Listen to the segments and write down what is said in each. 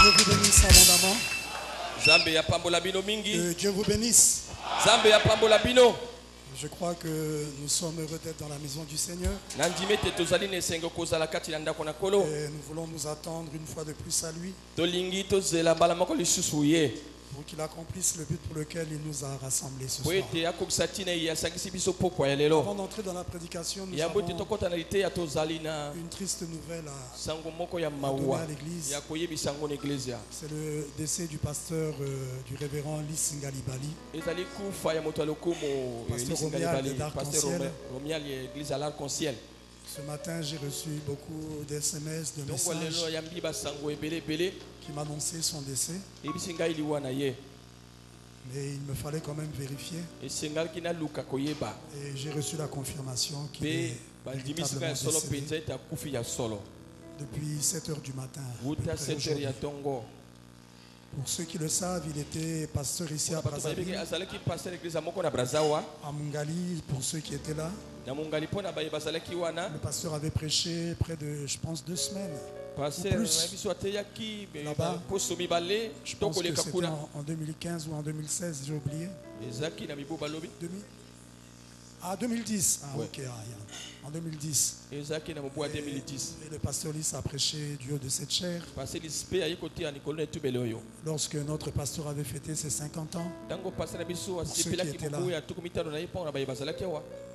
Dieu vous bénisse abondamment. Que Dieu vous bénisse. Je crois que nous sommes heureux d'être dans la maison du Seigneur. Et nous voulons nous attendre une fois de plus à lui pour qu'il accomplisse le but pour lequel il nous a rassemblés ce soir. Avant d'entrer dans la prédication, nous avons une triste nouvelle à donner à l'église. C'est le décès du pasteur du révérend Lys Ngalibali, pasteur d'Arc-en-Ciel. Ce matin, j'ai reçu beaucoup d'SMS, de messages qui m'annonçaient son décès. Mais il me fallait quand même vérifier. Et j'ai reçu la confirmation qu'il est véritablement décédé depuis 7 heures du matin. Pour ceux qui le savent, il était pasteur ici à Brazzaville, à Mungali, pour ceux qui étaient là. Le pasteur avait prêché près de, je pense, 2 semaines. Plus. Là-bas, je pense que c'était en 2015 ou en 2016, j'ai oublié. 2010. Ah, ok. En 2010. Et le pasteur Lys a prêché du haut de cette chair. Lorsque notre pasteur avait fêté ses 50 ans. Pour ceux qui étaient là.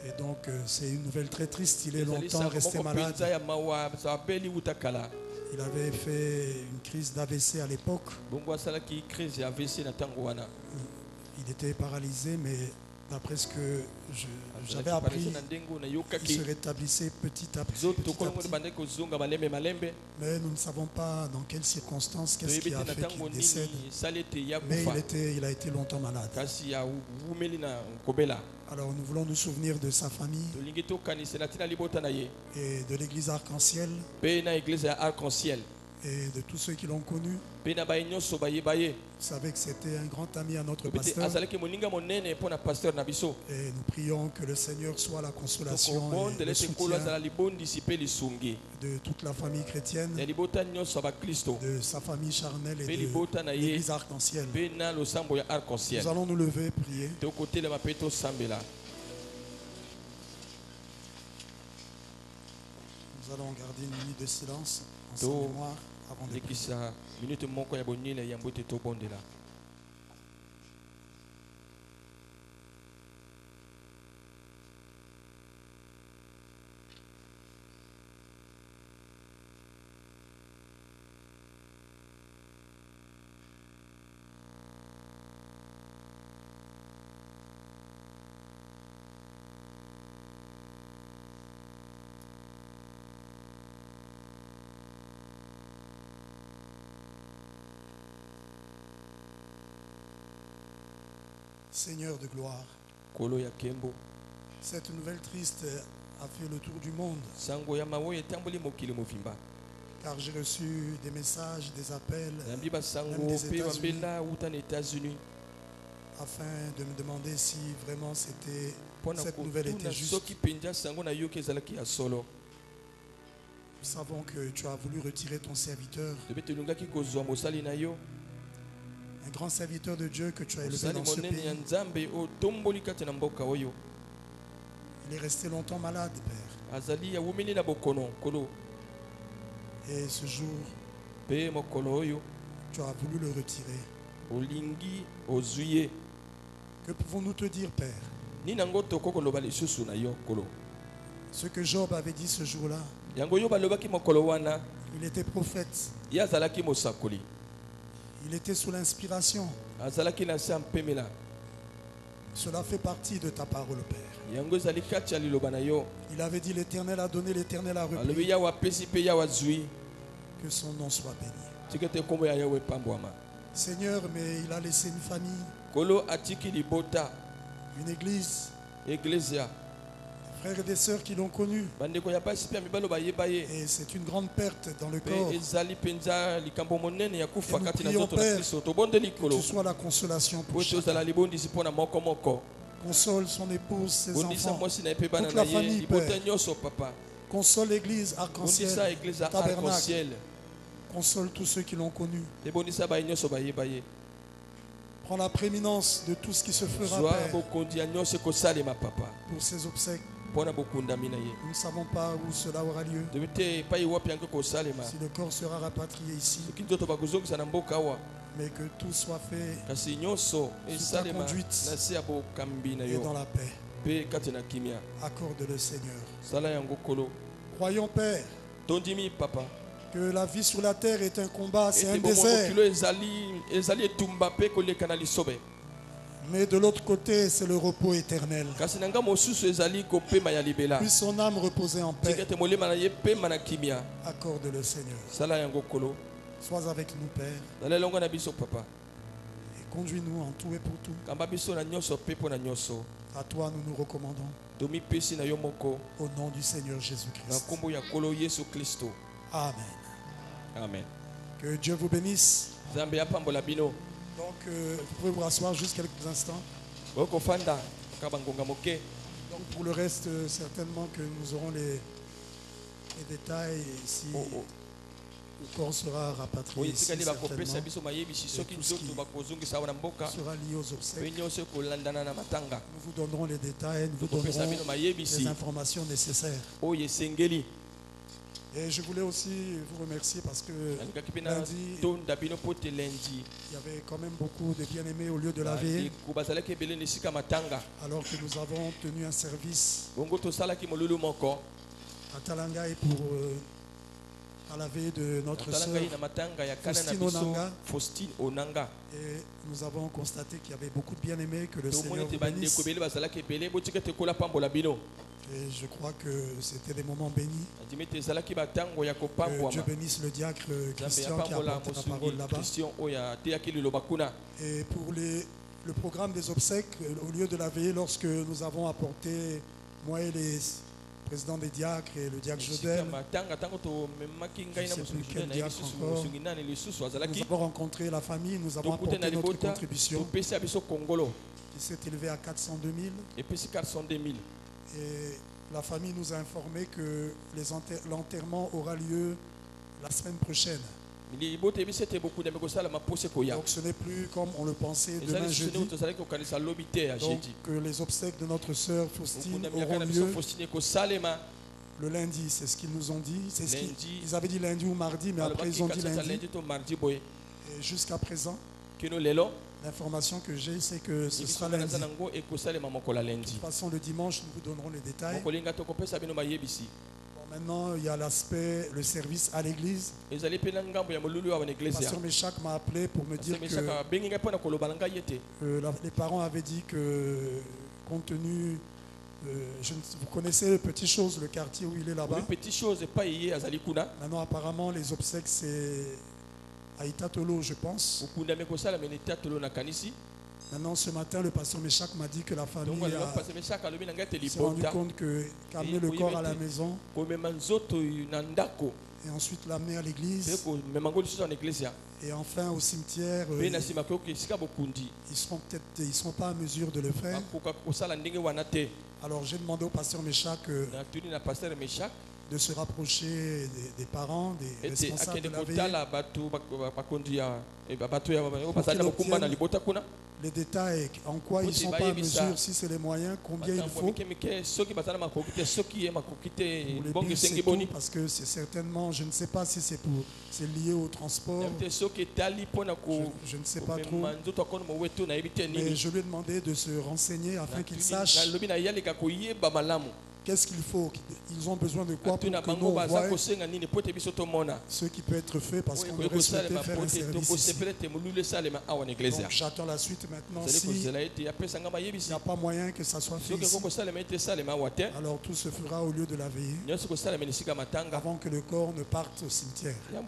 Et donc, c'est une nouvelle très triste. Il est longtemps resté malade. Il avait fait une crise d'AVC à l'époque. Il était paralysé, mais d'après ce que j'avais appris, il se rétablissait petit à petit. Mais nous ne savons pas dans quelles circonstances, qu'est-ce qui a fait qu'il décède. Mais il a été longtemps malade. Alors nous voulons nous souvenir de sa famille et de l'église Arc-en-Ciel et de tous ceux qui l'ont connu. Vous savez que c'était un grand ami à notre pasteur. Et nous prions que le Seigneur soit la consolation et le soutien de toute la famille chrétienne, de sa famille charnelle et de l'église Arc-en-Ciel. Nous allons nous lever et prier. Nous allons garder une minute de silence en sa mémoire avant de prier. Seigneur de gloire, cette nouvelle triste a fait le tour du monde. Car j'ai reçu des messages, des appels, même des États-Unis, afin de me demander si vraiment cette nouvelle était juste. Nous savons que tu as voulu retirer ton serviteur, un grand serviteur de Dieu que tu as élevé dans ce pays. Il est resté longtemps malade, Père. Et ce jour, tu as voulu le retirer. Que pouvons-nous te dire, Père? Ce que Job avait dit ce jour-là, il était prophète. Il était sous l'inspiration. Cela fait partie de ta parole, Père. Il avait dit: l'Éternel a donné, l'Éternel a repris. Que son nom soit béni. Seigneur, mais il a laissé une famille, une église, frères et des sœurs qui l'ont connu. Et c'est une grande perte dans le corps. Et nous prions, Père, que tu sois la consolation pour chacun. Console son épouse, ses enfants, toute la famille, Père. Console l'église Arc-en-Ciel, Tabernacle. Console tous ceux qui l'ont connu. Prends la prééminence de tout ce qui se fera, Père, pour ces obsèques. Nous ne savons pas où cela aura lieu. Si le corps sera rapatrié ici, mais que tout soit fait sous ta conduite et dans la paix. Accorde le Seigneur. Croyons, Père, que la vie sur la terre est un combat, c'est un désert. Mais de l'autre côté, c'est le repos éternel. Puisse son âme reposer en paix. Accorde le Seigneur. Sois avec nous, Père. Et conduis-nous en tout et pour tout. À toi, nous nous recommandons. Au nom du Seigneur Jésus-Christ. Amen. Amen. Que Dieu vous bénisse. Donc, vous pouvez vous rasseoir juste quelques instants. Donc, pour le reste, certainement que nous aurons les détails si le corps sera rapatrié ici, certainement. Et tout ce qui sera lié aux obsèques. Nous vous donnerons les détails, nous vous donnerons les informations nécessaires. Et je voulais aussi vous remercier parce que lundi, il y avait quand même beaucoup de bien-aimés au lieu de la veille. Alors que nous avons tenu un service à Talanga et pour à la veille de notre sœur Faustine Onanga. Et nous avons constaté qu'il y avait beaucoup de bien-aimés, que le Seigneur vous bénisse. Et je crois que c'était des moments bénis. Que Dieu bénisse le diacre Christian qui a apporté la parole là-bas. Et pour le programme des obsèques, au lieu de la veillée, lorsque nous avons apporté, moi et les présidents des diacres et le diacre Jodel, nous avons rencontré la famille, nous avons apporté notre contribution qui s'est élevée à 402 000. Et la famille nous a informé que l'enterrement aura lieu la semaine prochaine. Donc ce n'est plus comme on le pensait demain jeudi. Donc que les obsèques de notre sœur Faustine auront lieu le lundi, c'est ce qu'ils nous ont dit. Ils avaient dit lundi ou mardi, mais après ils ont dit lundi. Et jusqu'à présent, l'information que j'ai, c'est que ce sera lundi. De toute façon, le dimanche, nous vous donnerons les détails. Bon, maintenant, il y a l'aspect, le service à l'église. Pasteur Meshach m'a appelé pour me dire que les parents avaient dit que, compte tenu, vous connaissez Petit Chose, le quartier où il est là-bas. Maintenant, apparemment, les obsèques, c'est à Itatolo, je pense. Maintenant, ce matin, le pasteur Meshach m'a dit que la famille s'est rendu compte qu'amener le corps à la maison et ensuite l'amener à l'église et enfin au cimetière, ils ne seront pas en mesure de le faire. Alors j'ai demandé au pasteur Meshach de se rapprocher des parents, des responsables de la veille, les détails, en quoi ils ne sont pas en mesure, si c'est les moyens, combien il faut. Pour les bus, c'est tout, parce que c'est certainement, je ne sais pas si c'est lié au transport, je ne sais pas trop, mais je lui ai demandé de se renseigner afin qu'il sache qu'est-ce qu'il faut. Ils ont besoin de quoi pour que nous on voie ce qui peut être fait, parce qu'on aurait souhaité faire un service ici. Donc j'attends la suite maintenant. S'il n'y a pas moyen que ça soit fait ici, alors tout se fera au lieu de la veillée, avant que le corps ne parte au cimetière. Donc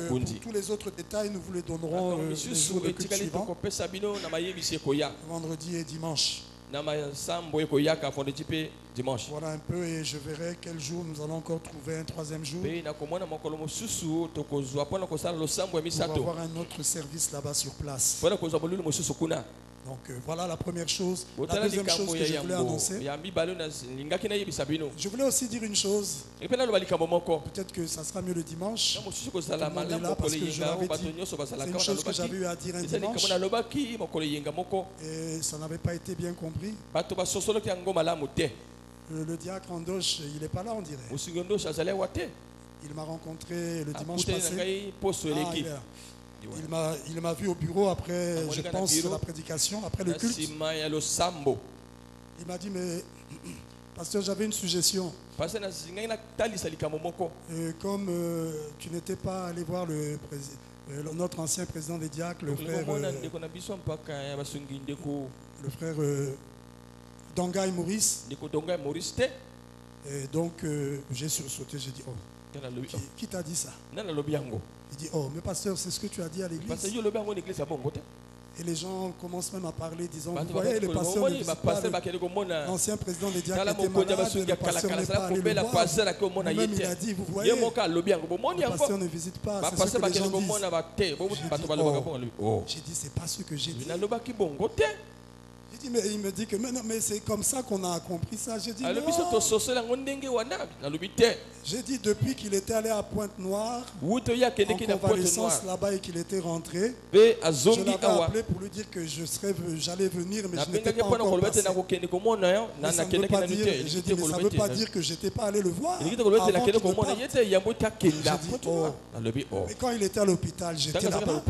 pour tous les autres détails, nous vous les donnerons les jours de culte suivants, vendredi et dimanche. Voilà un peu, et je verrai quel jour nous allons encore trouver un troisième jour pour avoir un autre service là-bas sur place. Donc voilà la première chose. La deuxième chose que je voulais annoncer. Je voulais aussi dire une chose. Peut-être que ça sera mieux le dimanche. Tout le monde est là parce que je l'avais dit. C'est une chose que j'avais eu à dire un dimanche. Et ça n'avait pas été bien compris. Le diacre Andoche, il n'est pas là, on dirait. Il m'a rencontré le dimanche passé. Il m'a vu au bureau après, je pense, la prédication, après le culte. Il m'a dit, mais pasteur, j'avais une suggestion. Comme tu n'étais pas allé voir notre ancien président des diacres, le frère Dongai Maurice. Et donc j'ai sursauté, j'ai dit, oh, qui t'a dit ça? Il dit, oh, mais pasteur, c'est ce que tu as dit à l'église. Et les gens commencent même à parler, disant, vous voyez, le pasteur ne visite pas l'ancien président des diacres était malade, le pasteur n'est pas allé le voir. Même il a dit, vous voyez, le pasteur ne visite pas, c'est ce que les gens disent. J'ai dit, c'est pas ce que j'ai dit. J'ai dit, mais il me dit que mais c'est comme ça qu'on a compris ça. J'ai dit, non. J'ai dit, depuis qu'il était allé à Pointe-Noire, en convalescence là-bas et qu'il était rentré, je l'avais appelé pour lui dire que j'allais venir, mais je n'étais pas encore passé. Mais ça ne veut pas dire que je n'étais pas allé le voir avant qu'il ne parte. J'ai dit, oh. Mais quand il était à l'hôpital, j'étais là-bas.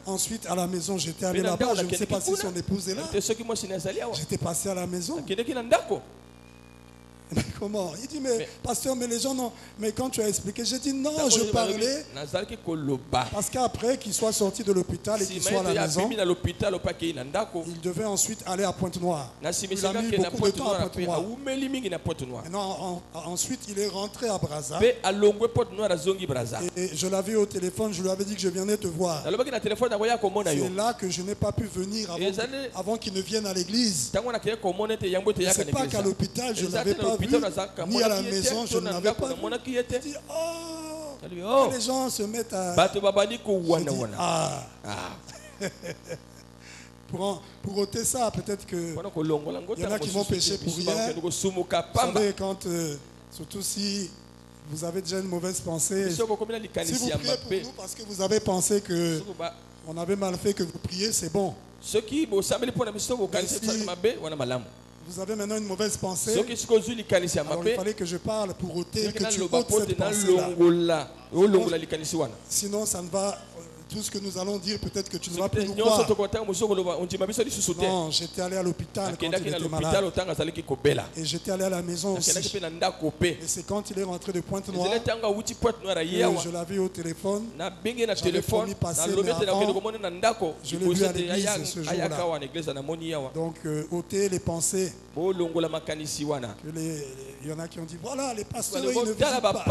Ensuite, à la maison, j'étais allé là-bas. Je ne sais pas si son épouse est là. J'étais passé à la maison. Mais comment? Il dit, mais pasteur, mais les gens non. Mais quand tu as expliqué, j'ai dit non, je parlais. Parce qu'après qu'il soit sorti de l'hôpital et qu'il soit à la maison, il devait ensuite aller à Pointe-Noire. Il a mis beaucoup de temps à Pointe-Noire. Ensuite, il est rentré à Brazza. Et je l'avais au téléphone, je lui avais dit que je venais te voir. C'est là que je n'ai pas pu venir avant qu'il ne vienne à l'église. C'est pas qu'à l'hôpital, je n'avais pas vu, ni à la maison, je n'avais pas vu. Je dis, oh, les gens se mettent à... Pour ôter ça, peut-être que il y en a qui vont pécher pour rien. Vous savez, quand, surtout si vous avez déjà une mauvaise pensée, si vous priez pour nous parce que vous avez pensé que on avait mal fait, que vous priez, c'est bon. Vous avez maintenant une mauvaise pensée. Alors il fallait que je parle pour ôter, que tu ôtes cette pensée-là. Sinon, ça ne va... Tout ce que nous allons dire, peut-être que tu ne vas plus nous croire. Non, j'étais allé à l'hôpital quand il était malade. Et j'étais allé à la maison aussi. Et c'est quand il est rentré de Pointe-Noire que je l'avais au téléphone. J'avais promis passer, mais avant, je l'ai vu à l'église ce jour-là. Donc, ôter les pensées. Il y en a qui ont dit, voilà, les pasteurs, ils ne visitent pas.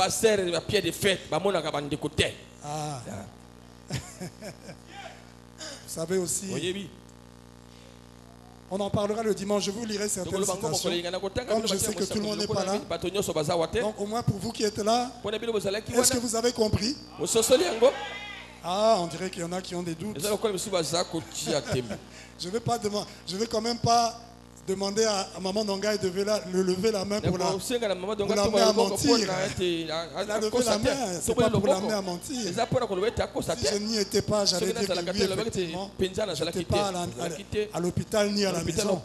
Ah. Vous savez aussi, on en parlera le dimanche, je vous lirai certaines citations. Comme je sais que tout le monde n'est pas là, donc au moins pour vous qui êtes là, est-ce que vous avez compris? Ah, on dirait qu'il y en a qui ont des doutes. Je vais quand même pas demander à Maman Dongai de lever la main pour l'amener à mentir. Elle a levé la main, c'est pas pour l'amener à mentir. Si je n'y étais pas, j'allais dire que lui, effectivement, je n'étais pas à l'hôpital ni à la maison.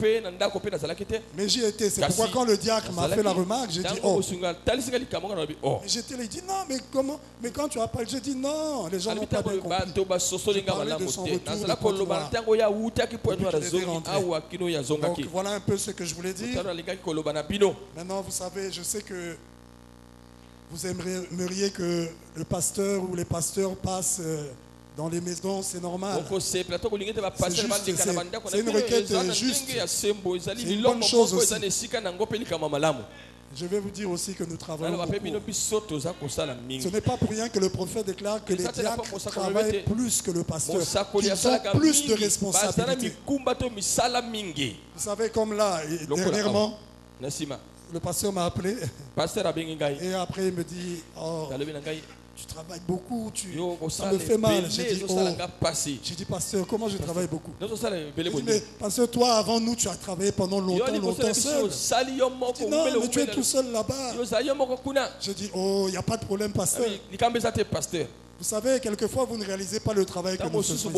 Mais j'y étais. C'est pourquoi quand le diacre m'a fait la remarque, j'ai dit, oh. J'étais là, il dit, non, mais comment? Mais quand tu as parlé, j'ai dit, non, les gens n'ont pas bien compris. J'ai parlé de son retour de Pointe-Noire. Donc voilà un peu ce que je voulais dire. Maintenant, vous savez, je sais que vous aimeriez que le pasteur ou les pasteurs passent dans les maisons, c'est normal. C'est une requête juste. C'est une bonne chose aussi. Je vais vous dire aussi que nous travaillons beaucoup. Ce n'est pas pour rien que le prophète déclare que les diacres travaillent plus que le pasteur, qu'ils ont plus de responsabilités. Vous savez, comme là, dernièrement, le pasteur m'a appelé et après il me dit, oh, tu travailles beaucoup, ça me fait mal. J'ai dit, pasteur, comment je travaille beaucoup? Il dit, mais pasteur, toi, avant nous, tu as travaillé pendant longtemps seul. Dit, non, mais tu es tout seul là-bas. Je dis, oh, il n'y a pas de problème, pasteur. Vous savez, quelquefois, vous ne réalisez pas le travail que nous faisons ici.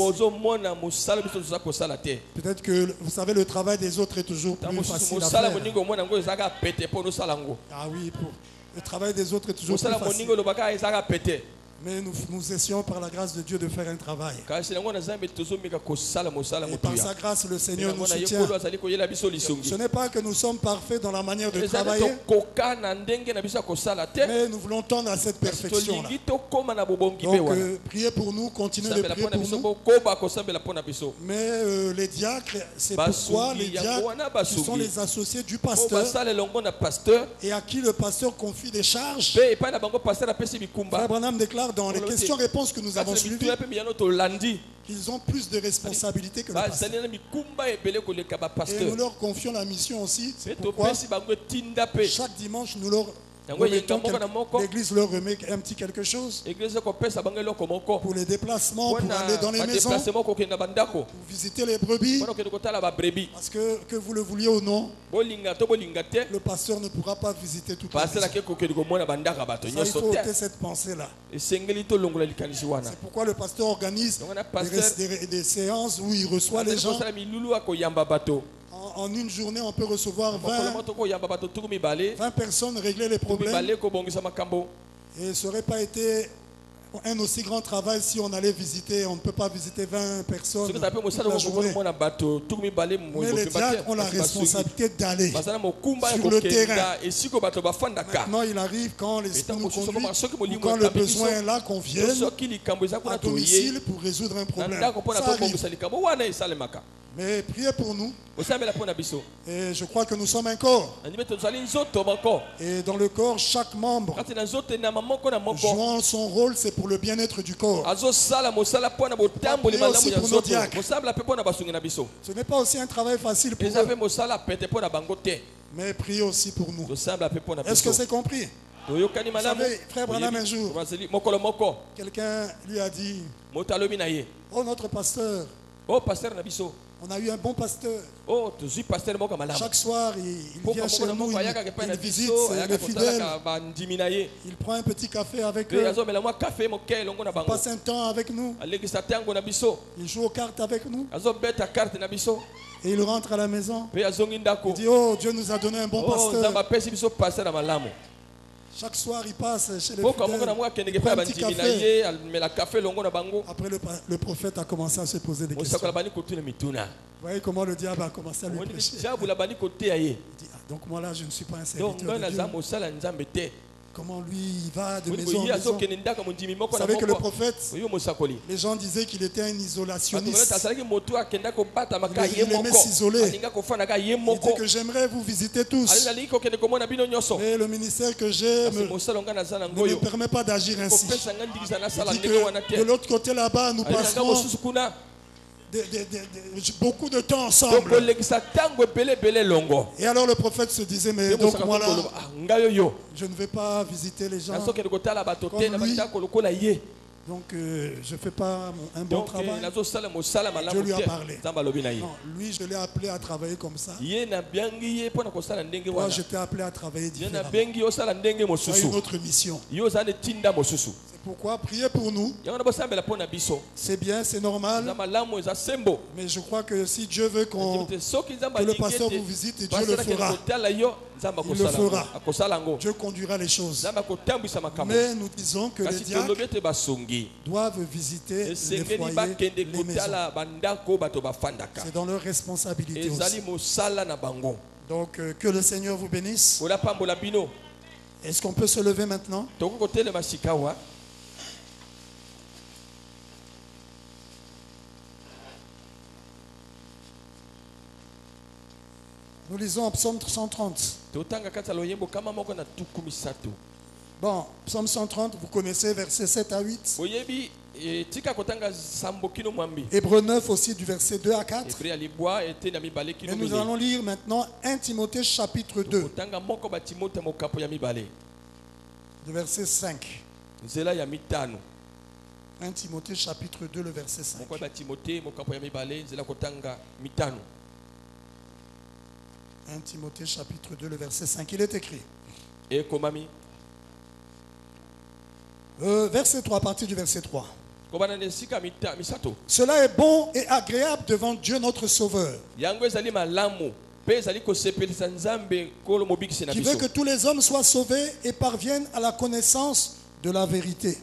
Peut-être que, vous savez, le travail des autres est toujours plus facile à faire. Ah oui, le travail des autres est toujours plus facile. Mais nous essayons par la grâce de Dieu de faire un travail. Et par sa grâce, le Seigneur nous soutient. Ce n'est pas que nous sommes parfaits dans la manière de travailler, mais nous voulons tendre à cette perfection-là. Donc, priez pour nous, continuez de prier pour nous. Mais les diacres, c'est pourquoi les diacres, ce sont les associés du pasteur et à qui le pasteur confie des charges. Frère Branham déclare dans les questions-réponses que nous avons suivies qu'ils ont plus de responsabilités que le pasteur. Et nous leur confions la mission aussi. C'est pourquoi chaque dimanche, nous leur l'église leur remet un petit quelque chose pour les déplacements, pour aller dans les maisons, pour visiter les brebis. Parce que vous le vouliez ou non, le pasteur ne pourra pas visiter toutes les maisons. Il faut ôter cette pensée-là. C'est pourquoi le pasteur organise des séances où il reçoit les gens. En une journée, on peut recevoir 20 personnes, régler les problèmes. Et ça n'aurait pas été un aussi grand travail si on allait visiter. On ne peut pas visiter 20 personnes toute la journée. Mais les diacres ont la responsabilité d'aller sur le terrain. Maintenant, il arrive quand l'Esprit nous conduit ou quand le besoin est là, qu'on vienne à domicile pour résoudre un problème. Ça arrive. Mais priez pour nous. Et je crois que nous sommes un corps. Et dans le corps, chaque membre jouant son rôle, c'est pour le bien-être du corps. Priez aussi pour nos diacres. Ce n'est pas aussi un travail facile pour eux. Mais priez aussi pour nous. Est-ce que c'est compris? Vous savez, frère Branham, un jour, quelqu'un lui a dit, oh, notre pasteur, on a eu un bon pasteur. Chaque soir, il vient chez nous, il visite les fidèles. Il prend un petit café avec eux. Il passe un temps avec nous. Il joue aux cartes avec nous. Et il rentre à la maison. Il dit, oh, Dieu nous a donné un bon pasteur. Chaque soir, il passe chez les fidèles, il prend un petit café. Après, le prophète a commencé à se poser des questions. Vous voyez comment le diable a commencé à lui prêcher. Il dit, ah, donc moi là, je ne suis pas un serviteur de Dieu. Comment lui, il va de maison en maison. Vous savez que le prophète, les gens disaient qu'il était un isolationniste. Il aimait s'isoler. Il dit que j'aimerais vous visiter tous. Mais le ministère que j'ai ne me permet pas d'agir ainsi. Il dit que de l'autre côté là-bas, nous passerons beaucoup de temps ensemble. Et alors le prophète se disait, mais donc moi là, je ne vais pas visiter les gens comme lui. Donc je ne fais pas un bon travail. Dieu lui a parlé. Non, lui, je l'ai appelé à travailler comme ça. Moi, je t'ai appelé à travailler différemment. Tu as une autre mission. C'est pourquoi priez pour nous. C'est bien, c'est normal. Mais je crois que si Dieu veut que le pasteur vous visite, Dieu le fera. Il le fera. Dieu conduira les choses. Mais nous disons que les diacres doivent visiter les foyers, les maisons. C'est dans leur responsabilité aussi. Donc que le Seigneur vous bénisse. Est-ce qu'on peut se lever maintenant? Nous lisons en Psaume 130. Bon, Psaume 130, vous connaissez versets 7 à 8. Hébreux 9 aussi du verset 2 à 4. Et nous allons lire maintenant 1 Timothée chapitre 2. Du verset 5. 1 Timothée chapitre 2 le verset 5. 1 Timothée chapitre 2 le verset 5. Il est écrit. Verset 3, à partir du verset 3. Cela est bon et agréable devant Dieu notre Sauveur, qui veut que tous les hommes soient sauvés et parviennent à la connaissance de la vérité.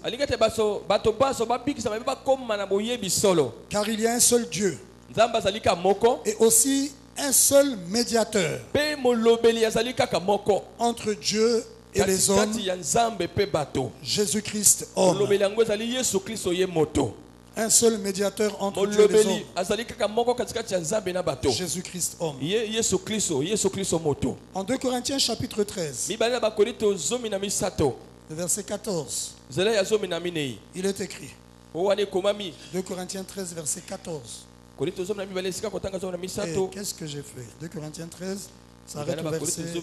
Car il y a un seul Dieu et aussi un seul médiateur entre Dieu et les hommes, Jésus-Christ homme. Un seul médiateur entre Dieu et les hommes, Jésus-Christ homme. En 2 Corinthiens chapitre 13, le verset 14, il est écrit. 2 Corinthiens 13 verset 14. Et qu'est-ce que j'ai fait? 2 Corinthiens 13, ça arrête au verset 13.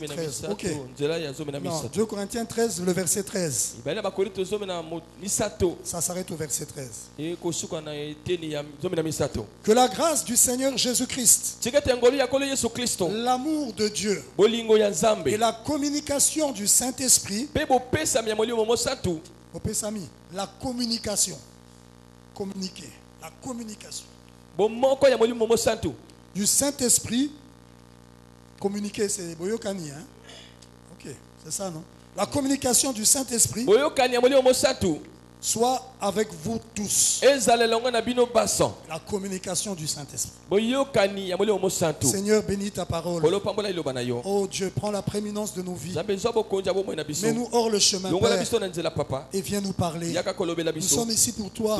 Ok. Non, 2 Corinthiens 13, le verset 13. Ça s'arrête au verset 13. Que la grâce du Seigneur Jésus-Christ, l'amour de Dieu et la communication du Saint-Esprit, la communication, communiquer, la communication du Saint-Esprit, communiquer c'est boyokani, hein? Ok, c'est ça, non? La communication du Saint-Esprit soit avec vous tous. La communication du Saint-Esprit. Seigneur, bénis ta parole. Oh Dieu, prends la prééminence de nos vies. Mets-nous hors le chemin, Père, et viens nous parler. Nous sommes ici pour toi.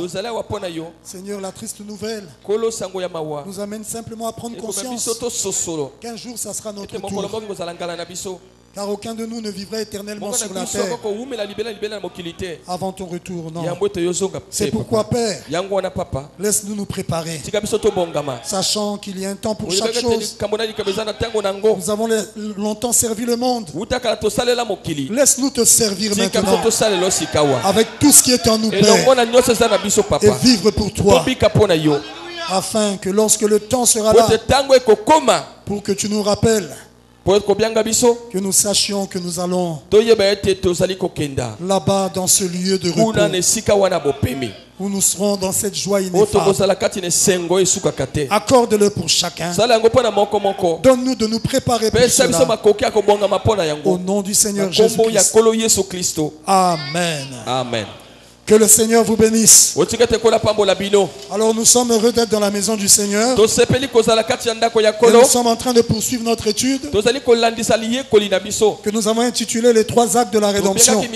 Seigneur, la triste nouvelle nous amène simplement à prendre conscience qu'un jour ça sera notre tour. Car aucun de nous ne vivrait éternellement sur la terre avant ton retour, non. C'est pourquoi, Père, laisse-nous nous préparer, sachant qu'il y a un temps pour chaque chose. Nous avons longtemps servi le monde. Laisse-nous te servir maintenant avec tout ce qui est en nous, Père, et vivre pour toi, afin que lorsque le temps sera là, pour que tu nous rappelles, que nous sachions que nous allons là-bas dans ce lieu de repos, où nous serons dans cette joie ineffable. Accorde-le pour chacun. Donne-nous de nous préparer pour cela. Au nom du Seigneur Jésus-Christ. Amen. Amen. Que le Seigneur vous bénisse. Alors nous sommes heureux d'être dans la maison du Seigneur. Et nous sommes en train de poursuivre notre étude que nous avons intitulée les 3 actes de la rédemption. Et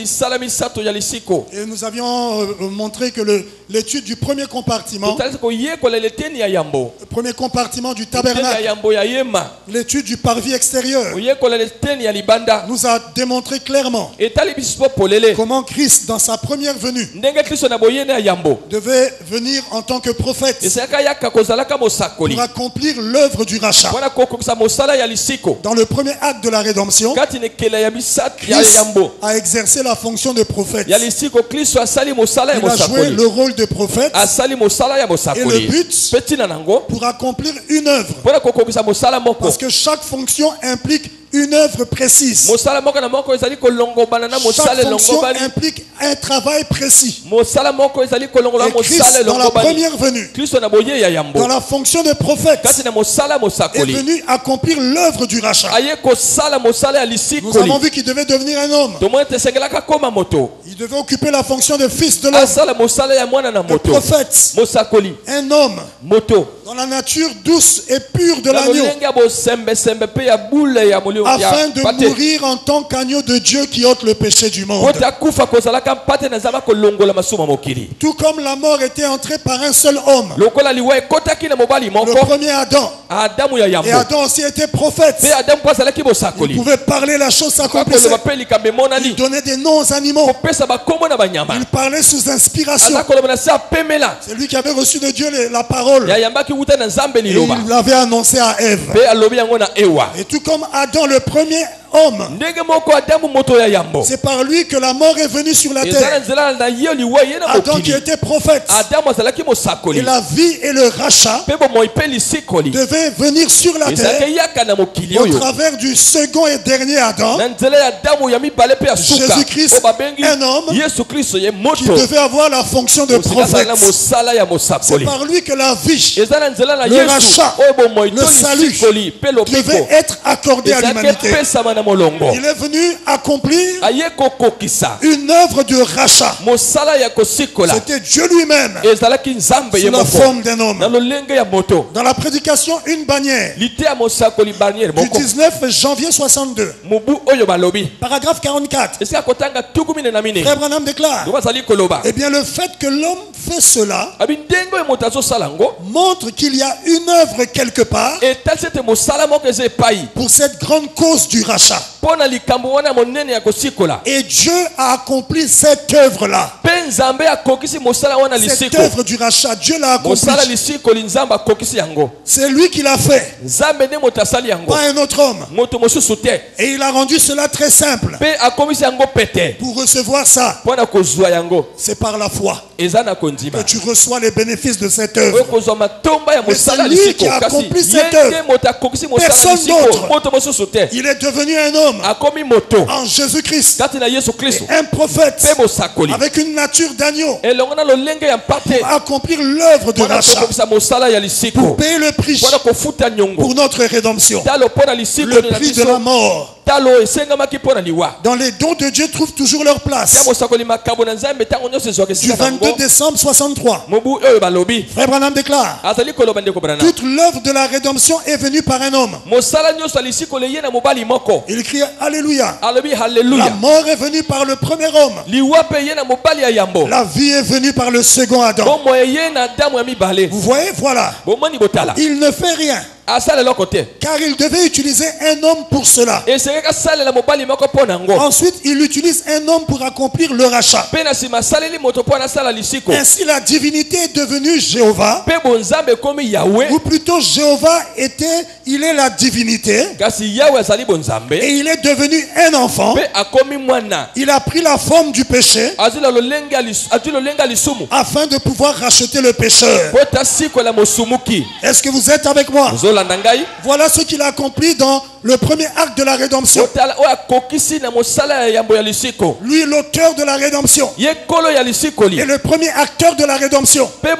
nous avions montré que l'étude du premier compartiment, le premier compartiment du tabernacle, l'étude du parvis extérieur, nous a démontré clairement comment Christ, dans sa première venue, devait venir en tant que prophète pour accomplir l'œuvre du rachat. Dans le premier acte de la rédemption, Christ a exercé la fonction de prophète. Il a joué le rôle de prophète et le but pour accomplir une œuvre. Parce que chaque fonction implique une œuvre précise. Chaque fonction implique un travail précis. Et Christ, dans la première venue, dans la fonction de prophète, est venu accomplir l'œuvre du rachat. Nous avons vu qu'il devait devenir un homme. Il devait occuper la fonction de fils de l'homme, de prophète, un homme dans la nature douce et pure de l'agneau, afin de mourir en tant qu'agneau de Dieu qui ôte le péché du monde. Tout comme la mort était entrée par un seul homme, le premier Adam. Et Adam aussi était prophète. Il pouvait parler, la chose s'accomplissait. Il donnait des noms aux animaux. Il parlait sous inspiration. C'est lui qui avait reçu de Dieu la parole. Et il l'avait annoncé à Ève. Et tout comme Adam, le premier homme. C'est par lui que la mort est venue sur la terre. Adam qui était prophète. Et la vie et le rachat devaient venir sur la terre au travers du second et dernier Adam. Jésus-Christ, un homme qui devait avoir la fonction de prophète. C'est par lui que la vie, le rachat, le salut devait être accordé à l'humanité. Il est venu accomplir une œuvre de rachat. C'était Dieu lui-même sous la forme d'un homme. Dans la prédication, une bannière du 19 janvier 62, paragraphe 44, Frère Branham déclare: eh bien, le fait que l'homme fait cela montre qu'il y a une œuvre quelque part pour cette grande cause du rachat. Et Dieu a accompli cette œuvre-là. Cette œuvre du rachat, Dieu l'a accompli. C'est lui qui l'a fait, pas un autre homme. Et il a rendu cela très simple. Pour recevoir ça, c'est par la foi que tu reçois les bénéfices de cette œuvre. Mais c'est lui qui a accompli cette œuvre, personne d'autre. Il est devenu un homme en Jésus-Christ, un prophète avec une nature d'agneau pour accomplir l'œuvre de rachat, pour payer le prix pour notre rédemption, le prix de la mort. Dans les dons de Dieu trouvent toujours leur place. Du 22 décembre 63, Frère Branham déclare: toute l'œuvre de la rédemption est venue par un homme. Il crie Alléluia. La mort est venue par le premier homme. La vie est venue par le second Adam. Vous voyez, voilà. Il ne fait rien, car il devait utiliser un homme pour cela. Ensuite, il utilise un homme pour accomplir le rachat. Ainsi, la divinité est devenue Jéhovah, ou plutôt Jéhovah il est la divinité, et il est devenu un enfant. Il a pris la forme du péché afin de pouvoir racheter le pécheur. Est-ce que vous êtes avec moi? Voilà ce qu'il a accompli dans le premier acte de la rédemption. Lui, l'auteur de la rédemption, et le premier acteur de la rédemption. Il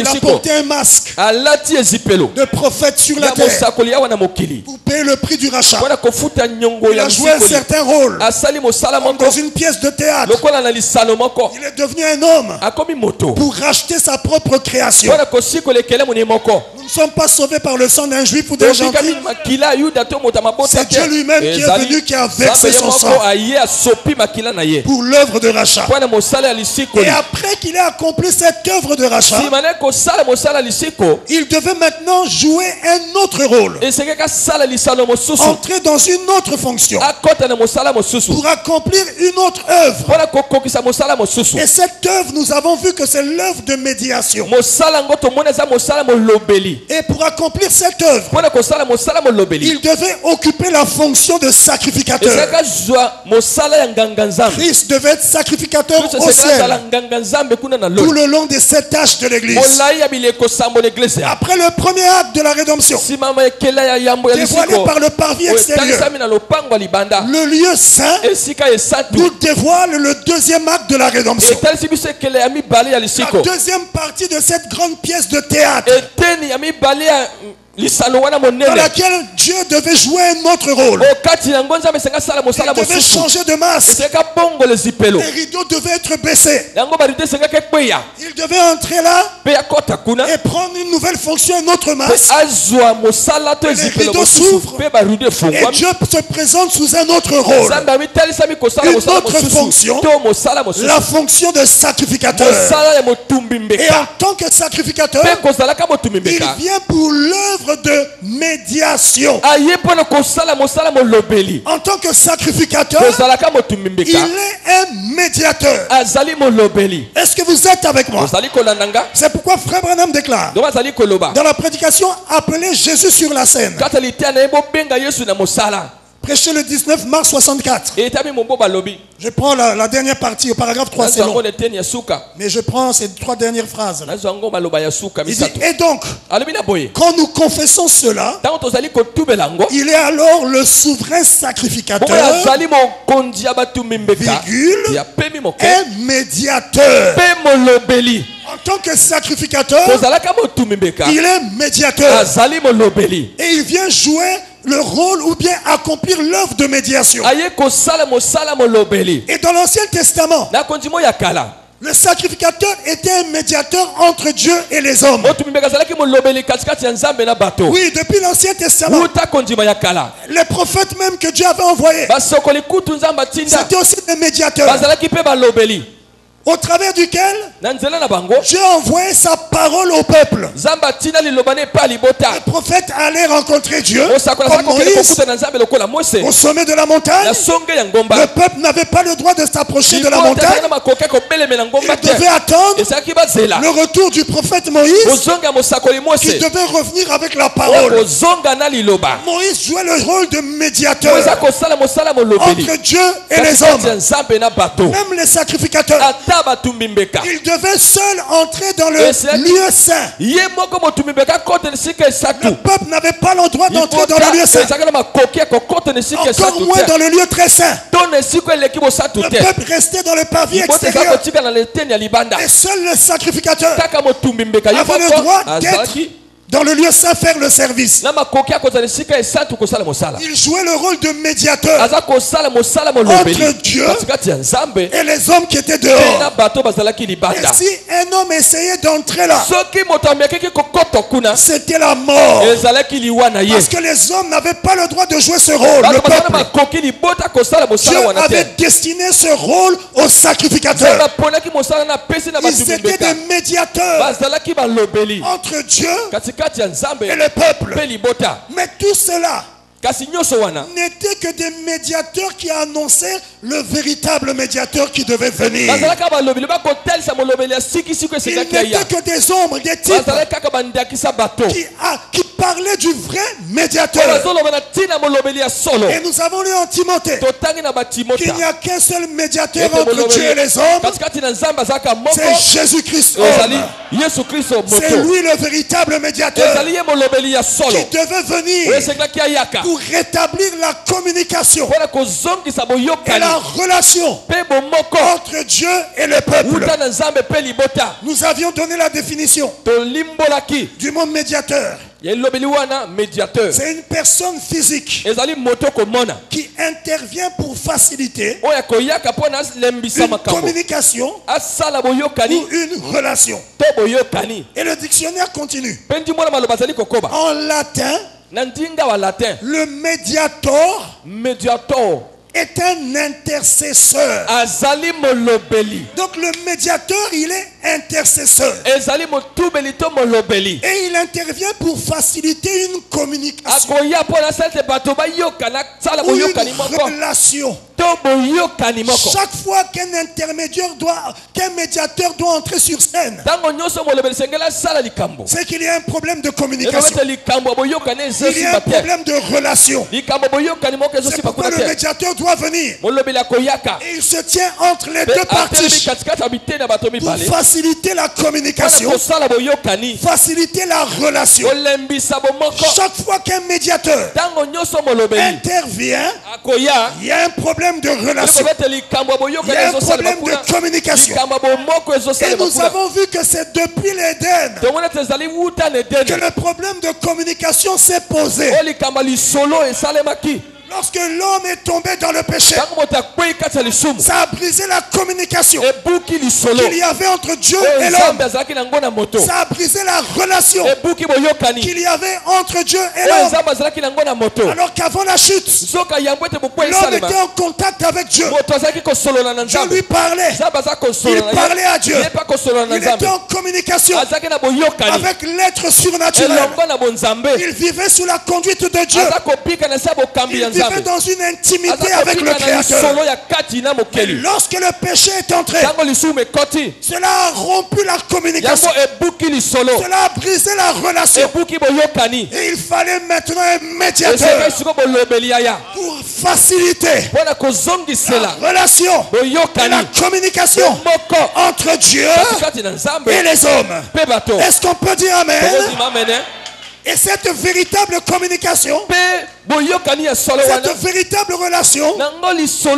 a porté un masque de prophète sur la terre pour payer le prix du rachat. Il a joué un certain rôle dans une pièce de théâtre. Il est devenu un homme pour racheter sa propre création. Nous ne sommes pas sauvés par le sang d'un juif ou d'un gentil. C'est Dieu lui-même qui est venu, qui a versé son sang pour l'œuvre de rachat. Et après qu'il ait accompli cette œuvre de rachat, il devait maintenant jouer un autre rôle, entrer dans une autre fonction pour accomplir une autre œuvre. Et cette œuvre, nous avons vu que c'est l'œuvre de médiation. Et pour accomplir cette œuvre, il devait occuper la fonction de sacrificateur. Christ devait être sacrificateur au ciel tout le long des 7 tâches de l'église. Après le premier acte de la rédemption, dévoilé par le parvis extérieur, le lieu saint nous dévoile le deuxième acte de la rédemption. La deuxième partie de cette grande pièce de théâtre dans laquelle Dieu devait jouer un autre rôle. Il devait changer de masque. Les rideaux devaient être baissés. Il devait entrer là et prendre une nouvelle fonction, un autre masque. Les rideaux s'ouvrent et Dieu se présente sous un autre rôle, une autre fonction, la fonction de sacrificateur. Et en tant que sacrificateur, il vient pour l'œuvre de médiation. En tant que sacrificateur, il est un médiateur. Est-ce que vous êtes avec moi? C'est pourquoi Frère Branham déclare dans la prédication: appelez Jésus sur la scène. Prêché le 19 mars 64. Je prends la dernière partie, au paragraphe 3, c'est long. Mais je prends ces 3 dernières phrases. Il dit, et donc, quand nous confessons cela, il est alors le souverain sacrificateur, virgule, et médiateur. En tant que sacrificateur, il est médiateur. Et il vient jouer le rôle ou bien accomplir l'œuvre de médiation. Et dans l'Ancien Testament, le sacrificateur était un médiateur entre Dieu et les hommes. Oui, depuis l'Ancien Testament, les prophètes même que Dieu avait envoyés, c'était aussi des médiateurs, au travers duquel Dieu envoyait sa parole au peuple. Le prophète allait rencontrer Dieu comme Moïse au sommet de la montagne. Le peuple n'avait pas le droit de s'approcher de la montagne. Il devait attendre le retour du prophète Moïse, qui devait revenir avec la parole. Moïse jouait le rôle de médiateur entre Dieu et les hommes. Même les sacrificateurs, il devait seul entrer dans le lieu saint. Le peuple n'avait pas le droit d'entrer dans le lieu saint. Encore moins dans le lieu très saint. Le peuple restait dans le parvis extérieur. Et seul le sacrificateur avait le droit d'être dans le lieu saint, faire le service. Il jouait le rôle de médiateur entre Dieu et les hommes qui étaient dehors. Et si un homme essayait d'entrer là, c'était la mort. Parce que les hommes n'avaient pas le droit de jouer ce rôle. Le peuple, Dieu avait destiné ce rôle aux sacrificateurs. Ils étaient des médiateurs entre Dieu et le peuple. Mais tout cela n'était que des médiateurs qui annonçaient le véritable médiateur qui devait venir. Il n'était que des ombres, des types qui parlaient du vrai médiateur. Et nous avons lu en Timothée qu'il n'y a qu'un seul médiateur entre Dieu et les hommes. C'est Jésus-Christ homme. C'est lui le véritable médiateur qui devait venir pour rétablir la communication et la relation entre Dieu et le peuple. Nous avions donné la définition du mot médiateur. C'est une personne physique qui intervient pour faciliter une communication ou une relation. Et le dictionnaire continue. En latin, le médiator est un intercesseur. Donc le médiateur, il est intercesseur. Et il intervient pour faciliter une communication ou une relation. Chaque fois qu'un médiateur doit entrer sur scène, c'est qu'il y a un problème de communication. Il y a un problème de relation. C'est pourquoi le médiateur doit venir. Et il se tient entre les deux parties pour faciliter la communication, faciliter la relation. Chaque fois qu'un médiateur intervient, il y a un problème de relation. Il y a un problème de communication. Et nous avons vu que c'est depuis l'Éden que le problème de communication s'est posé. Lorsque l'homme est tombé dans le péché, ça a brisé la communication qu'il y avait entre Dieu et l'homme. Ça a brisé la relation qu'il y avait entre Dieu et l'homme. Alors qu'avant la chute, l'homme était en contact avec Dieu. Dieu lui parlait. Il parlait à Dieu. Il était en communication avec l'être surnaturel. Il vivait sous la conduite de Dieu. Il vivait dans une intimité avec le Créateur. Mais lorsque le péché est entré, cela a rompu la communication. Cela a brisé la relation. Et il fallait maintenant un médiateur pour faciliter la relation et la communication entre Dieu et les hommes. Est-ce qu'on peut dire Amen? Et cette véritable communication, cette véritable relation, ce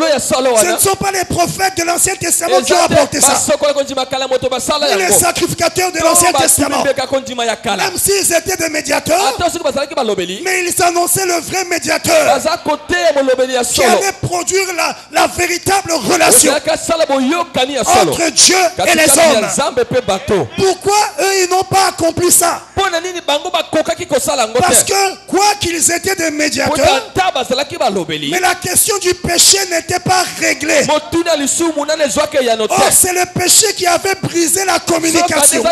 ne sont pas les prophètes de l'Ancien Testament qui ont apporté ça, ni les sacrificateurs de l'Ancien Testament. Même s'ils étaient des médiateurs, mais ils annonçaient le vrai médiateur qui allait produire la véritable relation entre Dieu et les hommes. Pourquoi eux, ils n'ont pas accompli ça? Parce que quoi qu'ils étaient des médiateurs, mais la question du péché n'était pas réglée. Or c'est le péché qui avait brisé la communication,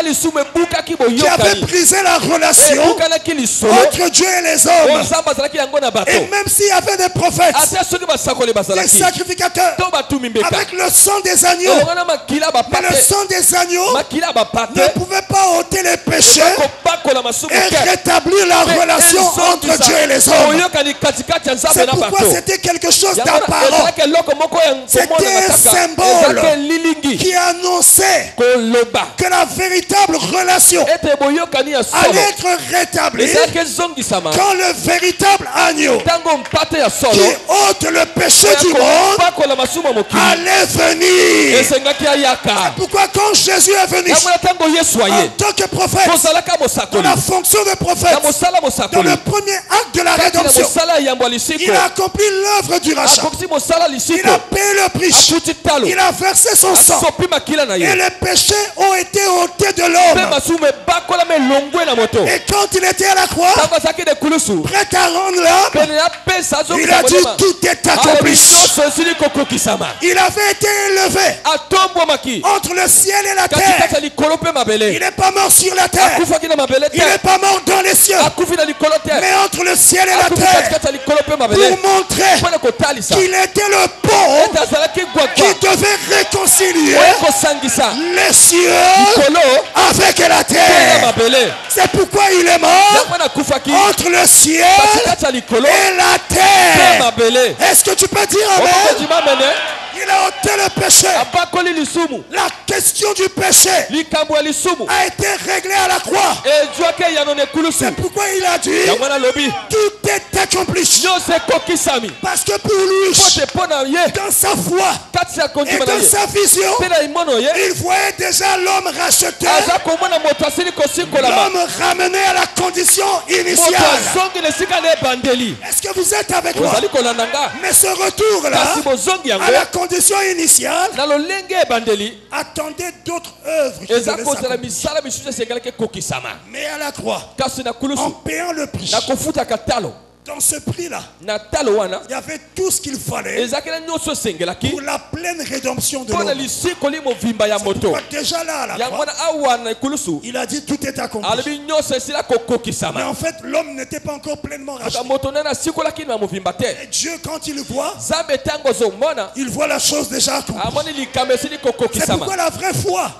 qui avait brisé la relation entre Dieu et les hommes. Et même s'il y avait des prophètes, des sacrificateurs, avec le sang des agneaux, mais le sang des agneaux ne pouvait pas ôter les péchés et rétablir la relation entre Dieu et les hommes. C'est pourquoi c'était quelque chose d'apparent. C'était un symbole qui annonçait que la véritable relation allait être rétablie quand le véritable agneau qui ôte le péché du monde allait venir. C'est pourquoi quand Jésus est venu en tant que prophète, dans la fonction de prophète, dans le premier acte de la rédemption, il a accompli l'œuvre du rachat. Il a payé le prix. Il a versé son sang. Et les péchés ont été ôtés de l'homme. Et quand il était à la croix, prêt à rendre l'âme, il a dit tout est accompli. Il avait été élevé entre le ciel et la terre. Il n'est pas mort sur la terre. Il n'est pas mort dans les cieux. Mais entre le ciel et la terre, pour montrer qu'il était le pont qui devait réconcilier les cieux avec la terre. C'est pourquoi il est mort entre le ciel et la terre. Est-ce que tu peux dire Amen? Il a ôté le péché. La question du péché a été réglée à la croix. C'est pourquoi il a dit tout est accompli. Parce que pour lui, dans sa foi et dans sa vision, il voyait déjà l'homme racheté, l'homme ramené à la condition initiale. Est-ce que vous êtes avec moi? Mais ce retour-là à la condition initiale attendait d'autres œuvres qui devaient s'accomplir. Mais à la croix, en payant le prix, dans ce prix-là, il y avait tout ce qu'il fallait pour la pleine rédemption de l'homme. Déjà là, à la croix, il a dit tout est accompli. Mais en fait, l'homme n'était pas encore pleinement racheté. Et Dieu, quand il voit la chose déjà accomplie. C'est pourquoi la vraie foi,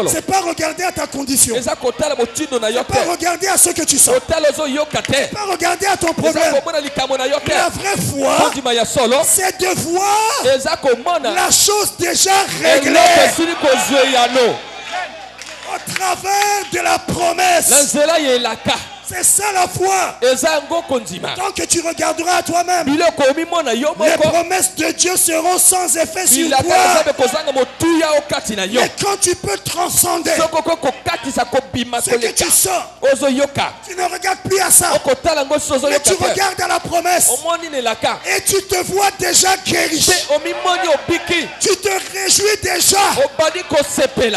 c'est pas regarder à ta condition, c'est pas regarder à ce que tu sens, c'est pas regarder à ton problème. La vraie foi, c'est de voir la chose déjà réglée au travers de la promesse. C'est ça la foi. Tant que tu regarderas à toi-même, les promesses de Dieu seront sans effet sur toi. Mais quand tu peux transcender ce que tu sens, tu ne regardes plus à ça, mais tu regardes à la promesse et tu te vois déjà guéri. Tu te réjouis déjà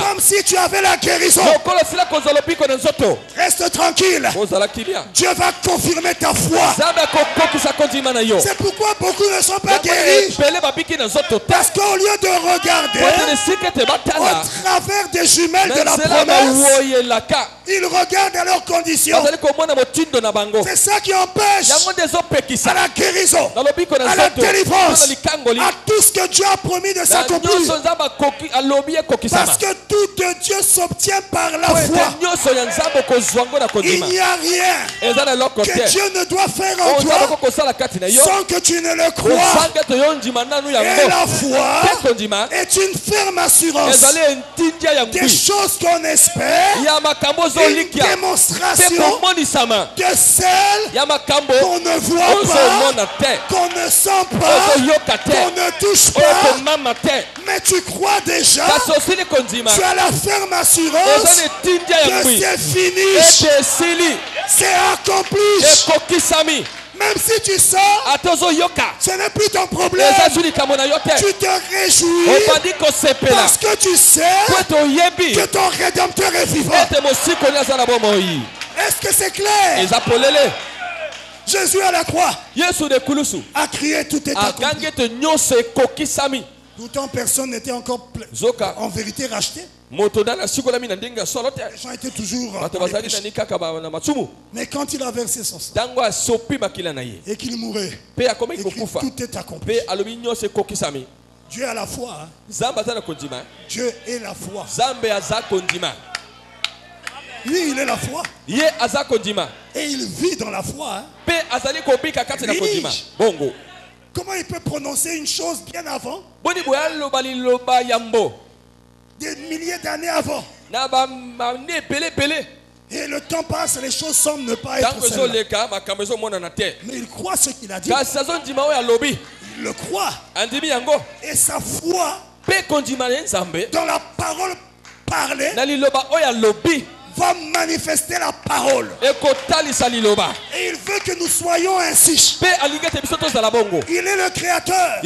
comme si tu avais la guérison. Reste tranquille. Dieu va confirmer ta foi. C'est pourquoi beaucoup ne sont pas guéris. Parce qu'au lieu de regarder au travers des jumelles de la promesse, Ils regardent à leurs conditions. C'est ça qui empêche à la guérison, à la délivrance, à tout ce que Dieu a promis de s'accomplir. Parce que tout de Dieu s'obtient par la foi. Il n'y a rien que Dieu ne doit faire en toi sans que tu ne le crois. Et la foi est une ferme assurance des choses qu'on espère, une démonstration de celles qu'on ne voit pas, qu'on ne sent pas, qu'on ne touche pas, mais tu crois déjà, tu as la ferme assurance que c'est fini, c'est accompli. Même si tu sors, ce n'est plus ton problème. Tu te réjouis parce que tu sais que ton Rédempteur est vivant. Est-ce que c'est clair? Jésus à la croix a crié tout est accompli. Pourtant personne n'était encore en vérité racheté. Les gens étaient toujours mais quand il a versé son sang et qu'il mourait, tout est accompli. Dieu a la foi, hein? Dieu est la foi. Lui il est la foi et il vit dans la foi, hein? Comment il peut prononcer une chose bien avant, des milliers d'années avant, et le temps passe, les choses semblent ne pas être celles-là. Mais il croit ce qu'il a dit. Il le croit. Et sa foi dans la parole parlée va manifester la parole. Et il veut que nous soyons ainsi. Il est le créateur.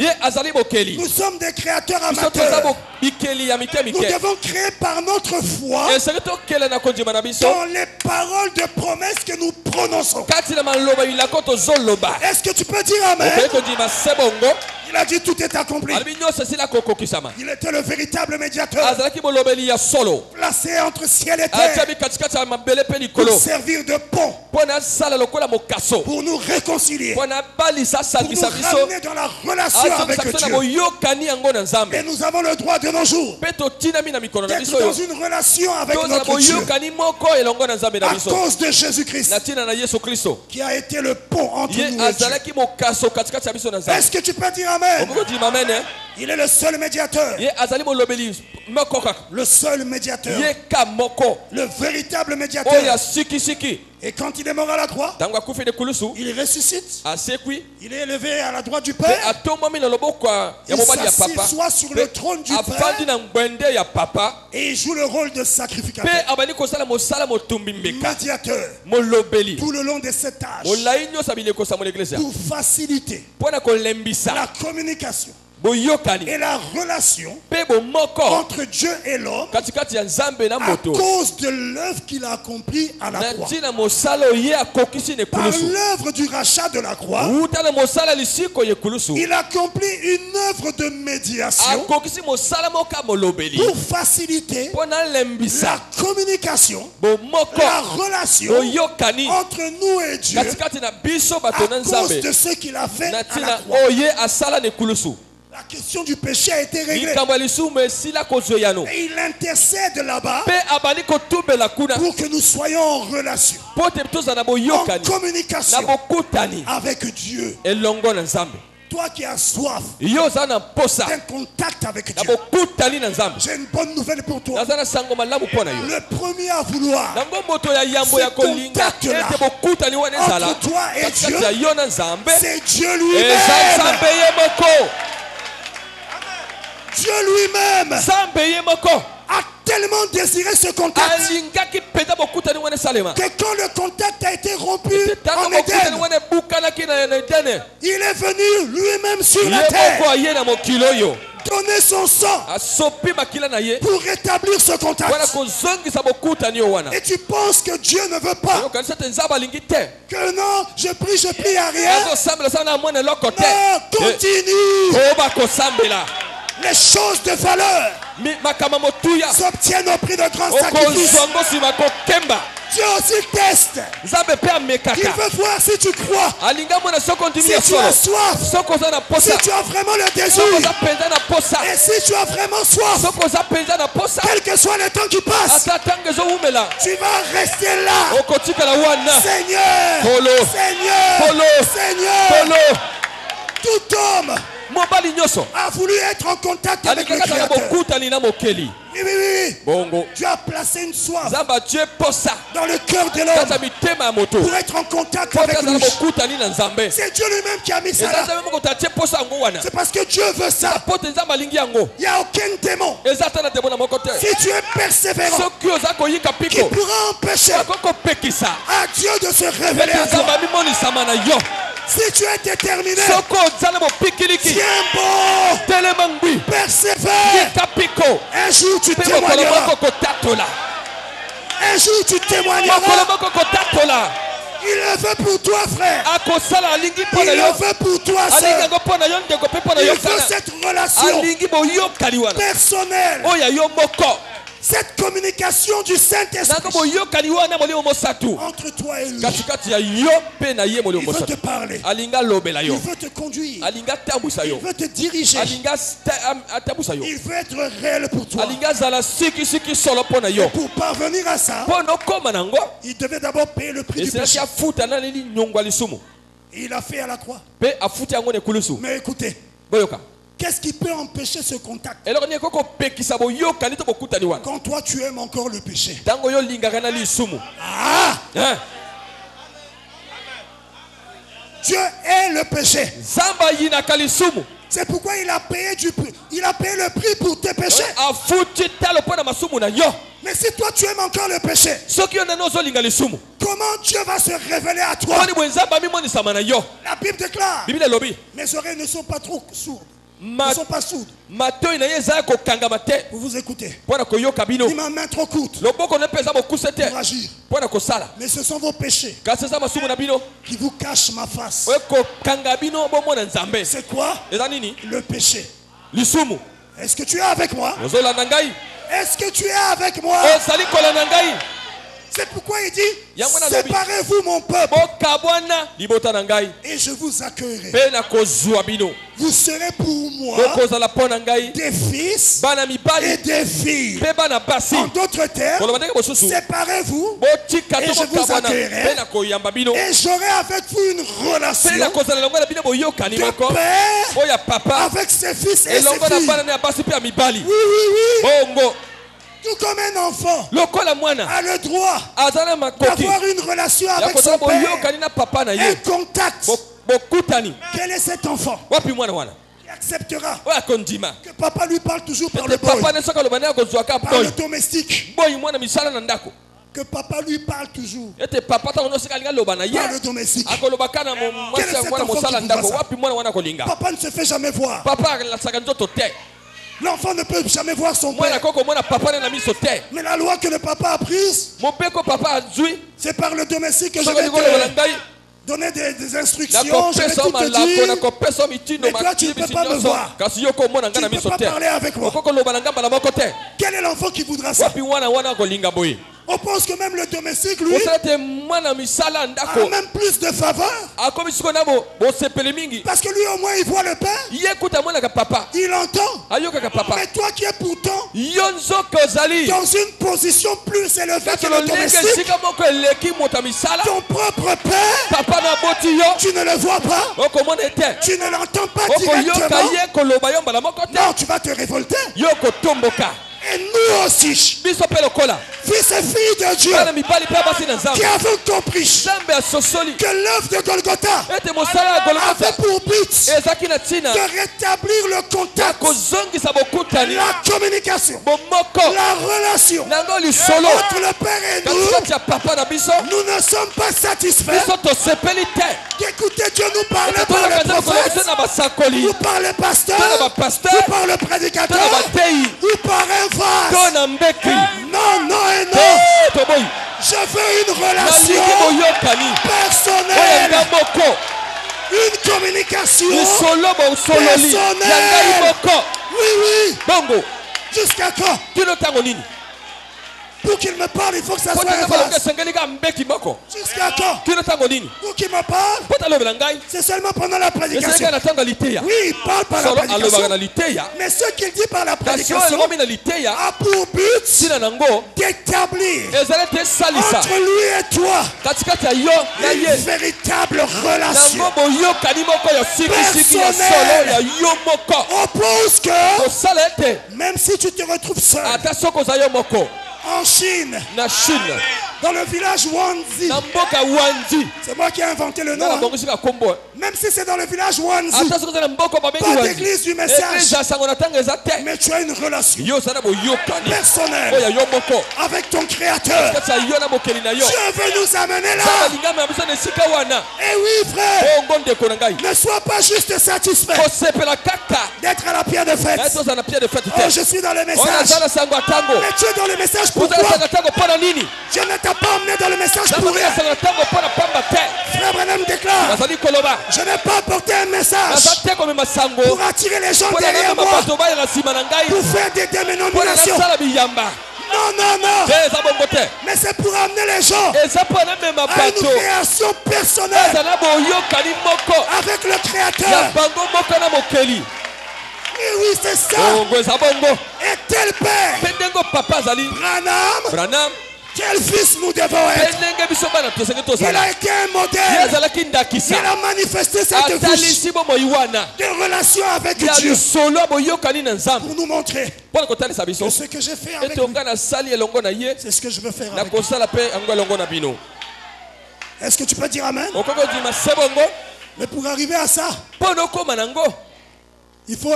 Nous sommes des créateurs amateurs. Nous devons créer par notre foi dans les paroles de promesses que nous prononçons. Est-ce que tu peux dire amen? Il a dit tout est accompli. Il était le véritable médiateur, placé entre ciel et terre pour servir de pont, pour nous réconcilier, pour nous ramener dans la relation avec Dieu. Et nous avons le droit de nos jours d'être dans une relation avec notre Dieu à cause de Jésus-Christ qui a été le pont entre nous et Dieu. Est-ce que tu peux dire amen? Il est le seul médiateur. Le seul médiateur. Le véritable médiateur. Et quand il est mort à la croix, il ressuscite. Il est élevé à la droite du Père. Il s'assied soit sur le trône du Père et il joue le rôle de sacrificateur, médiateur, tout le long de cet âge, pour faciliter la communication et la relation entre Dieu et l'homme à cause de l'œuvre qu'il a accomplie à la croix. Par l'œuvre du rachat de la croix, il accomplit une œuvre de médiation pour faciliter la communication, la relation entre nous et Dieu à cause de ce qu'il a fait à la croix. La question du péché a été réglée. Et il intercède là-bas pour que nous soyons en relation, en communication avec Dieu. Toi qui as soif d'un contact avec Dieu, j'ai une bonne nouvelle pour toi. Le premier à vouloir ce contact-là entre toi et Dieu, c'est Dieu lui-même. Dieu lui-même a tellement désiré ce contact que quand le contact a été rompu en Éden, il est venu lui-même sur la terre donner son sang pour rétablir ce contact. Et tu penses que Dieu ne veut pas, que non, je prie à rien. Non, continue. Les choses de valeur s'obtiennent au prix de grands sacrifices. Dieu aussi teste. Il veut voir si tu crois, si tu as soif, si tu as vraiment le désir, et si tu as vraiment soif, quel que soit le temps qui passe, tu vas rester là. Seigneur, Seigneur, Seigneur. Tout homme a voulu être en contact avec le Créateur. Oui. Dieu a placé une soif dans le cœur de l'homme pour être en contact avec lui. C'est Dieu lui-même qui a mis ça là. C'est parce que Dieu veut ça. Il n'y a aucun démon, si tu es persévérant, qui pourra empêcher à Dieu de se révéler à toi. Si tu es déterminé, tiens bon, persévère. Un jour tu témoigneras. Un jour tu témoigneras. Il le veut pour toi, frère. Il le veut pour toi, sœur. Il veut cette relation personnelle. Cette communication du Saint-Esprit entre toi et lui. Il veut te parler. Il veut te conduire. Il veut te diriger. Il veut être réel pour toi. Et pour parvenir à ça, il devait d'abord payer le prix du péché. Et il a fait à la croix. Mais écoutez, qu'est-ce qui peut empêcher ce contact? Quand toi tu aimes encore le péché. Dieu est le péché. C'est pourquoi il a payé le prix pour tes péchés. Mais si toi tu aimes encore le péché, comment Dieu va se révéler à toi? La Bible déclare: mes oreilles ne sont pas trop sourdes. Ne sont pas sourdes pour vous écouter. Ni ma main trop courte pour agir. Mais ce sont vos péchés qui vous cachent ma face. C'est quoi le péché? Est-ce que tu es avec moi? Est-ce que tu es avec moi? C'est pourquoi il dit: séparez-vous mon peuple et je vous accueillerai. Vous serez pour moi des fils et des filles. En d'autres termes, séparez-vous et je vous accueillerai. Et j'aurai avec vous une relation de père avec ses fils et ses filles. Oui. Tout comme un enfant a le droit d'avoir une relation avec son père, un contact. Quel est cet enfant qui acceptera que papa lui parle toujours par le boy, par le domestique, que papa lui parle toujours par le domestique? Quel est cet enfant qui voudra ça? Papa ne se fait jamais voir. L'enfant ne peut jamais voir son père. Mais la loi que le papa a prise, c'est par le domestique que je vais te donner des instructions. Je vais tout te dire. Mais toi, tu ne peux pas me voir. Tu ne peux pas parler avec moi. Quel est l'enfant qui voudra ça? On pense que même le domestique, lui, a même plus de faveur. Parce que lui, au moins, il voit le père. Il entend. Mais toi qui es pourtant dans une position plus élevée que le domestique, ton propre père, tu ne le vois pas. Tu ne l'entends pas directement. Non, tu vas te révolter. Et nous aussi, fils et filles de Dieu, qui avons compris que l'œuvre de Golgotha avait pour but de rétablir le contact, la communication, la relation entre le Père et nous. Nous ne sommes pas satisfaits d'écouter Dieu nous parler par le prophète, ou par le pasteur, ou par le prédicateur, ou par un vase. Non et non. Je veux une relation personnelle, une communication personnelle. Oui. Bongo. Jusqu'à quand? Pour qu'il me parle, il faut que ça soit un vase. Jusqu'à quand? Pour qu'il me parle, c'est seulement pendant la prédication. Oui, il parle par la prédication. Mais ce qu'il dit par la prédication a pour but d'établir entre lui et toi une véritable relation personnelle. Oppose que même si tu te retrouves seul en Chine, dans le village Wanzi, c'est moi qui ai inventé le nom, hein. Même si c'est dans le village Wanzi, pas d'église du message, mais tu as une relation personnelle avec ton créateur. Dieu veut nous amener là. Et oui, frère, ne sois pas juste satisfait d'être à la pierre de fête. Oh, je suis dans le message, mais tu es dans le message pour toi. Dieu ne t'a pas emmené dans le message pour rien. Frère Branham déclare, je n'ai pas apporté un message pour attirer les gens derrière moi, pour faire des dénominations. Non. Mais c'est pour amener les gens à une création personnelle avec le Créateur. Oui, c'est ça. Et tel père, Branham, quel fils nous devons être. Il a été un modèle. Il a manifesté cette fiche de relation avec Dieu pour nous montrer que ce que j'ai fait avec lui, c'est ce que je veux faire avec lui. Est-ce que tu peux dire amen? Mais pour arriver à ça, il faut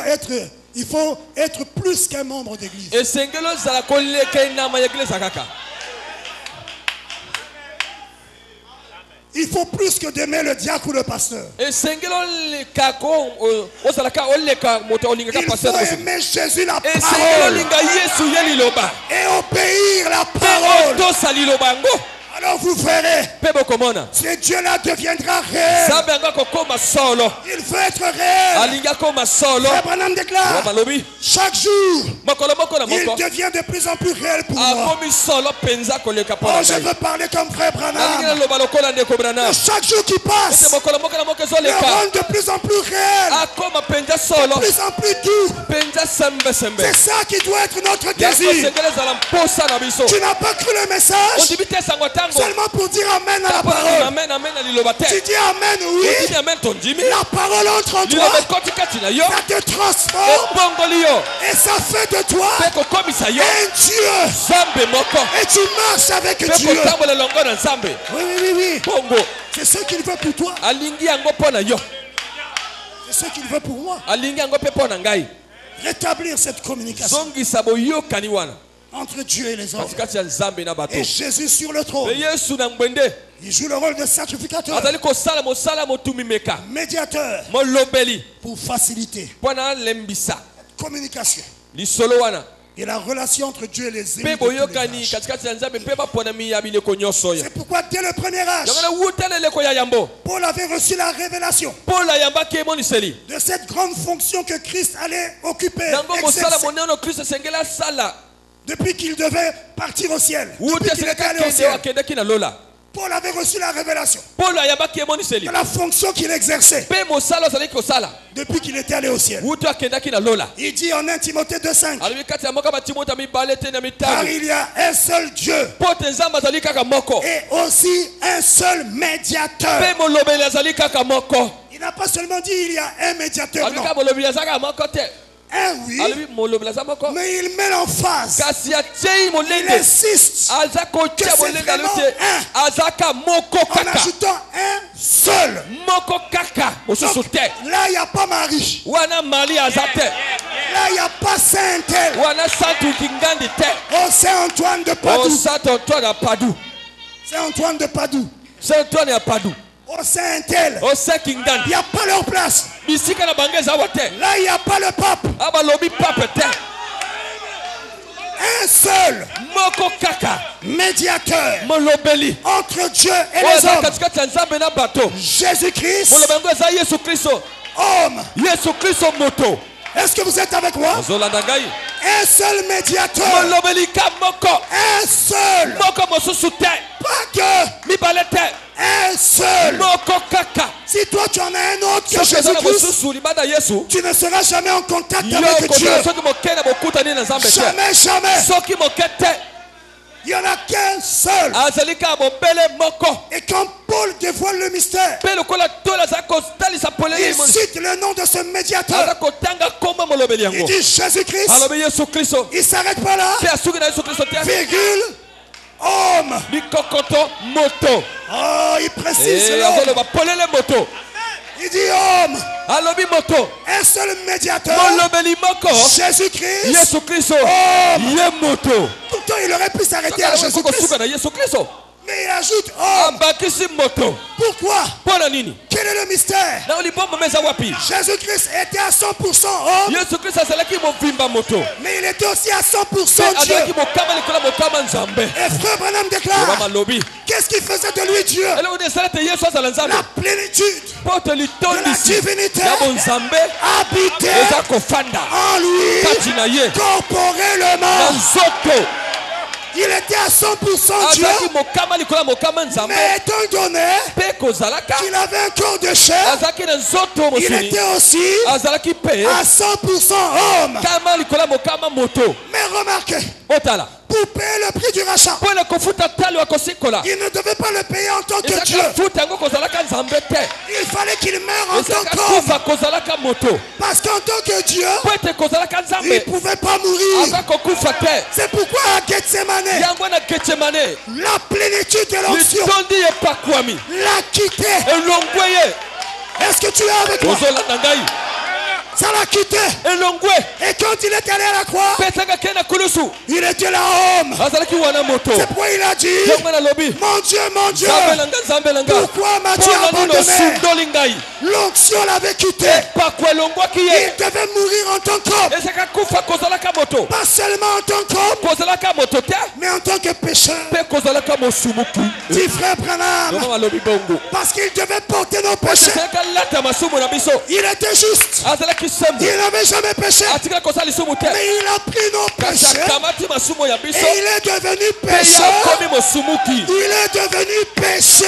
être plus qu'un membre d'église. Il faut plus que d'aimer le diacre ou le pasteur. Il faut aimer Jésus la parole et obéir la parole. Alors vous verrez, ce Dieu-là deviendra réel. Il veut être réel. Frère Branham déclare, chaque jour, il devient de plus en plus réel pour moi. Oh, je veux parler comme Frère Branham. Chaque jour qui passe, le rend de plus en plus réel, de plus en plus doux. C'est ça qui doit être notre désir. Tu n'as pas cru le message seulement pour dire amen à la parole. Tu dis amen, oui. La parole entre en toi. Ça te transforme. Et ça fait de toi un Dieu. Et tu marches avec Dieu. Oui. C'est ce qu'il veut pour toi. C'est ce qu'il veut pour moi. Rétablir cette communication entre Dieu et les hommes. Et Jésus sur le trône, il joue le rôle de sacrificateur, médiateur, pour faciliter la communication et la relation entre Dieu et les ennemis. C'est pourquoi dès le premier âge, Paul avait reçu la révélation de cette grande fonction que Christ allait occuper, depuis qu'il devait partir au ciel, depuis qu'il était allé au ciel. Paul avait reçu la révélation de la fonction qu'il exerçait depuis qu'il était allé au ciel. Il dit en 1 Timothée 2,5, car il y a un seul Dieu et aussi un seul médiateur. Il n'a pas seulement dit il y a un médiateur, non. Oui, mais il met l'emphase. Il insiste que c'est vraiment un, en ajoutant un seul. Donc, là, il n'y a pas Marie. Là, il n'y a pas Saint-Tel. Oh, Saint-Antoine de Padoue. Saint-Antoine de Padoue. Oh, Saint-Tel. Il n'y a pas leur place. Là, il n'y a pas le pape. Un seul médiateur entre Dieu et les hommes. Jésus-Christ, homme, Est-ce que vous êtes avec moi? Un seul médiateur. Un seul. Pas que. Un seul. Si toi tu en as un autre que Jésus-Christ, tu ne seras jamais en contact avec Dieu. Jamais, jamais. Il n'y en a qu'un seul. Et quand Paul dévoile le mystère, il cite le nom de ce médiateur. Il dit Jésus-Christ. Il s'arrête pas là. Virgule. Homme. Oh, il précise l'homme. Il dit homme. Un seul médiateur. Jésus-Christ. Homme. Pourtant, il aurait pu s'arrêter à Jésus-Christ. Mais il ajoute homme. Pourquoi? Quel est le mystère? Jésus-Christ était à 100% homme. Mais il était aussi à 100% Dieu. Et Frère Branham déclare, qu'est-ce qui faisait de lui Dieu? La plénitude de la divinité habitait en lui corporellement. Il était à 100% Dieu, mais étant donné qu'il avait un corps de chair, il était aussi à 100% homme. Mais remarquez, pour payer le prix du rachat, il ne devait pas le payer en tant que Dieu. Il fallait qu'il meure en tant qu'homme. Parce qu'en tant que Dieu, il ne pouvait pas mourir. C'est pourquoi à Gethsemane, la plénitude de l'onction l'a quitté. Est-ce que tu es avec moi? Ça l'a quitté. Et quand il est allé à la croix, il était là homme. C'est pourquoi il a dit, mon Dieu, pourquoi m'as-tu abandonné? L'onction l'avait quitté. Il devait mourir en tant qu'homme. Pas seulement en tant qu'homme, mais en tant que pécheur. Dit Frère Branham, parce qu'il devait porter nos péchés. Il était juste. Il n'avait jamais péché. Mais il a pris nos péchés. Et il est devenu pécheur. Il est devenu péché.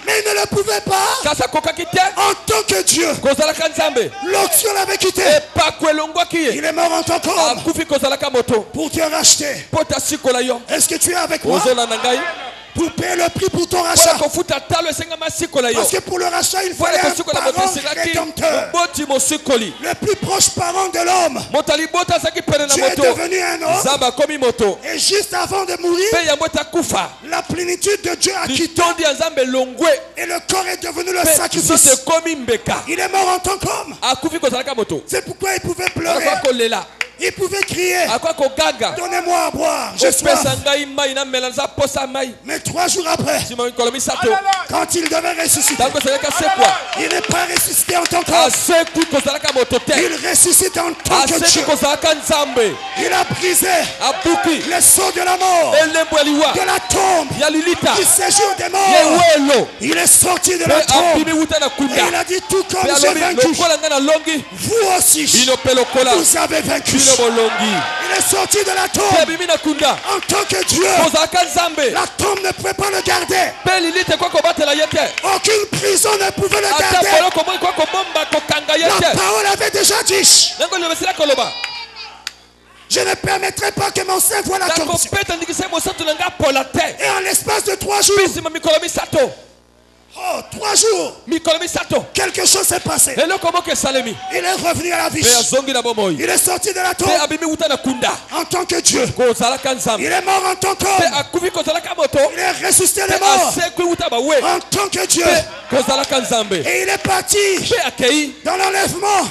Mais il ne le pouvait pas. En tant que Dieu. L'onction l'avait quitté. Il est mort en tant qu'homme. Pour te racheter. Est-ce que tu es avec moi? Pour payer le prix pour ton rachat. Parce que pour le rachat, il fallait un parent rédempteur. Le plus proche parent de l'homme. Dieu est devenu un homme. Et juste avant de mourir, la plénitude de Dieu a quitté. Et le corps est devenu le sacrifice. Il est mort en tant qu'homme. C'est pourquoi il pouvait pleurer. Il pouvait crier, donnez-moi à boire, j'ai soif. Mais 3 jours après, quand il devait ressusciter, il n'est pas ressuscité en tant qu'homme. Il ressuscite en tant que Dieu. Il a brisé les sceaux de la mort, de la tombe, du séjour des morts. Il est sorti de la tombe et il a dit, tout comme j'ai vaincu, vous aussi, vous avez vaincu. Il est sorti de la tombe en tant que Dieu. La tombe ne pouvait pas le garder. Aucune prison ne pouvait le garder. La parole avait déjà dit, je ne permettrai pas que mon sein voie la corruption. Et en l'espace de 3 jours, 3 jours, quelque chose s'est passé. Il est revenu à la vie. Il est sorti de la tombe en tant que Dieu. Il est mort en tant qu'homme. Il est ressuscité des morts en tant que Dieu. Et il est parti dans l'enlèvement,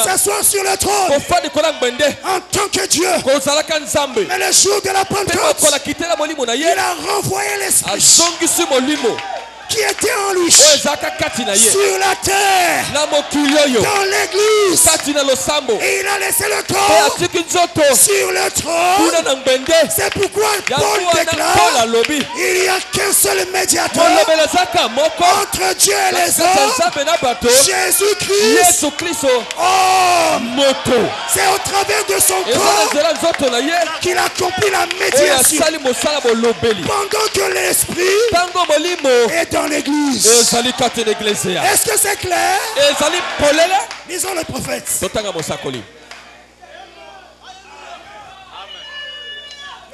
s'asseoir sur le trône en tant que Dieu. Mais le jour de la Pentecôte, il a renvoyé l'esprit qui était en lui sur la terre, dans l'église, et il a laissé le corps sur le trône. C'est pourquoi Paul déclare, il n'y a qu'un seul médiateur entre Dieu et les hommes, Jésus-Christ. Oh, c'est au travers de son corps qu'il accomplit la médiation. Pendant que l'Esprit est dans l'église. Est-ce que c'est clair? Lisons le prophète.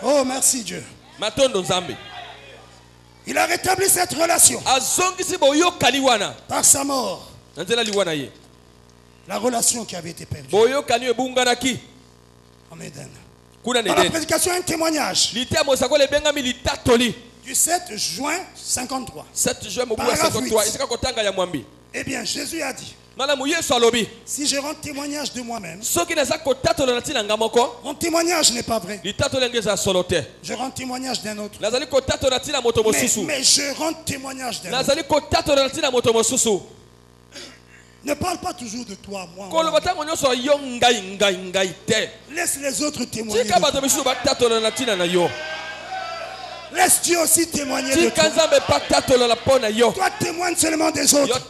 Oh, merci Dieu. Il a rétabli cette relation par sa mort. La relation qui avait été perdue. En Éden. Dans la prédication, un témoignage. Du 7 juin 53. Eh bien, Jésus a dit, si je rends témoignage de moi-même, mon témoignage n'est pas vrai. Je rends témoignage d'un autre. Mais je rends témoignage d'un autre. Ne parle pas toujours de toi, moi. Laisse les autres témoigner de toi. Laisse Dieu aussi témoigner de toi. Toi témoigne seulement des autres.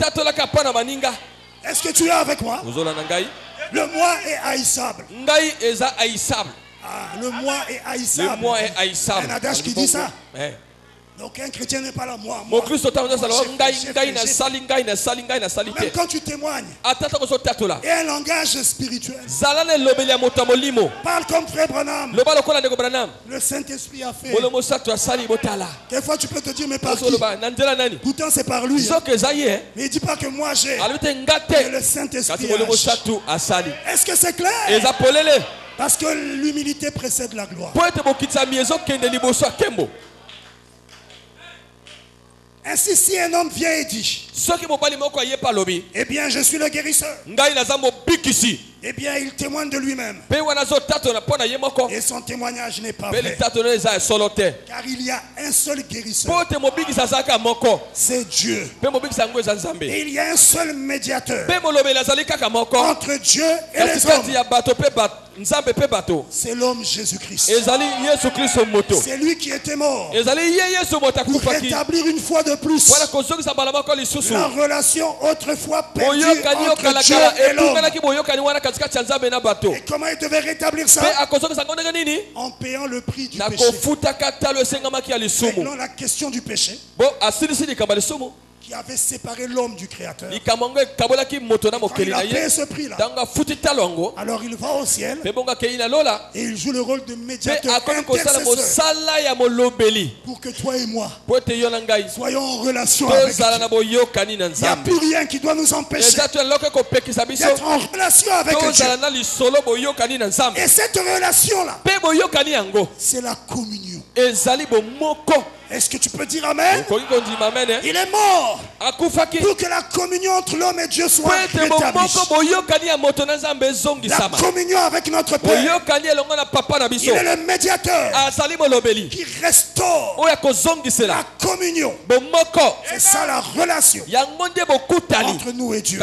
Est-ce que tu es avec moi? Le moi est haïssable. Ah, le moi est haïssable. Il y a un adage qui dit ça. Aucun chrétien n'est pas là, moi. Même quand tu témoignes, et un langage spirituel, parle comme frère Branham. Le Saint-Esprit a fait. Quelquefois tu peux te dire, mais par qui? Pourtant c'est par lui. Mais il dit pas que moi j'ai. Mais le Saint-Esprit a. Est-ce que c'est clair? Parce que l'humilité précède la gloire. Ainsi, si un homme vient et dit, eh bien, je suis le guérisseur, eh bien, il témoigne de lui-même. Et son témoignage n'est pas vrai. Car il y a un seul guérisseur. C'est Dieu. Et il y a un seul médiateur entre Dieu et les hommes. C'est l'homme Jésus-Christ. C'est lui qui était mort pour rétablir une fois de plus la relation autrefois perdue entre Dieu et l'homme. Et comment il devait rétablir ça? En payant le prix du péché. Réglons la question du péché qui avait séparé l'homme du Créateur. Quand il a payé ce prix-là, alors il va au ciel et il joue le rôle de médiateur intercesseur pour que toi et moi soyons en relation avec Dieu. Il n'y a plus rien qui doit nous empêcher d'être en relation avec Dieu. Et cette relation-là, c'est la communion. Est-ce que tu peux dire amen? Il est mort pour que la communion entre l'homme et Dieu soit rétablie. La communion avec notre Père. Il est le médiateur qui restaure la communion. C'est ça la relation entre nous et Dieu.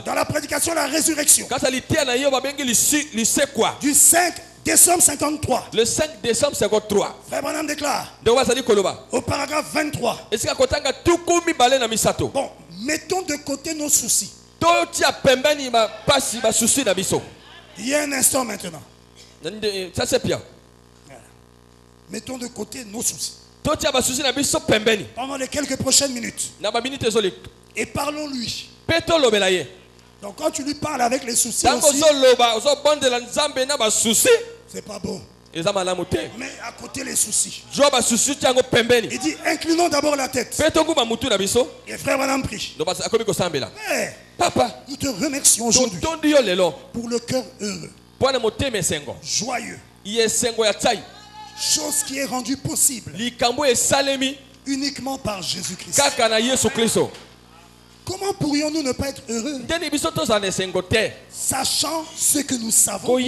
Dans la prédication de la résurrection du 5 décembre 53. Le 5 décembre 53. Frère Branham déclare au paragraphe 23. Bon, mettons de côté nos soucis. Il y a un instant maintenant. Ça c'est bien. Mettons de côté nos soucis. Pendant les quelques prochaines minutes. Et parlons-lui. Donc quand tu lui parles avec les soucis aussi, c'est pas bon. Mais à côté les soucis. Il dit inclinons d'abord la tête. Et frère Branham prie. Hey, Papa, nous te remercions aujourd'hui pour le cœur heureux, joyeux, chose qui est rendue possible uniquement par Jésus-Christ. Comment pourrions-nous ne pas être heureux, sachant ce que nous savons?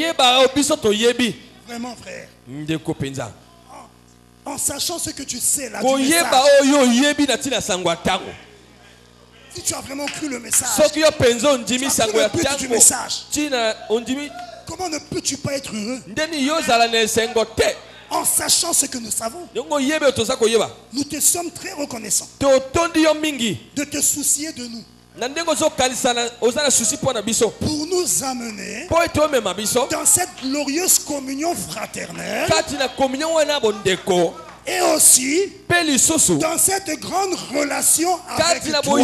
Vraiment, frère. En sachant ce que tu sais là du message. Si tu as vraiment cru le message, tu as cru le but du message, comment ne peux-tu pas être heureux? En sachant ce que nous savons, nous te sommes très reconnaissants de te soucier de nous, pour nous amener dans cette glorieuse communion fraternelle et aussi dans cette grande relation avec toi.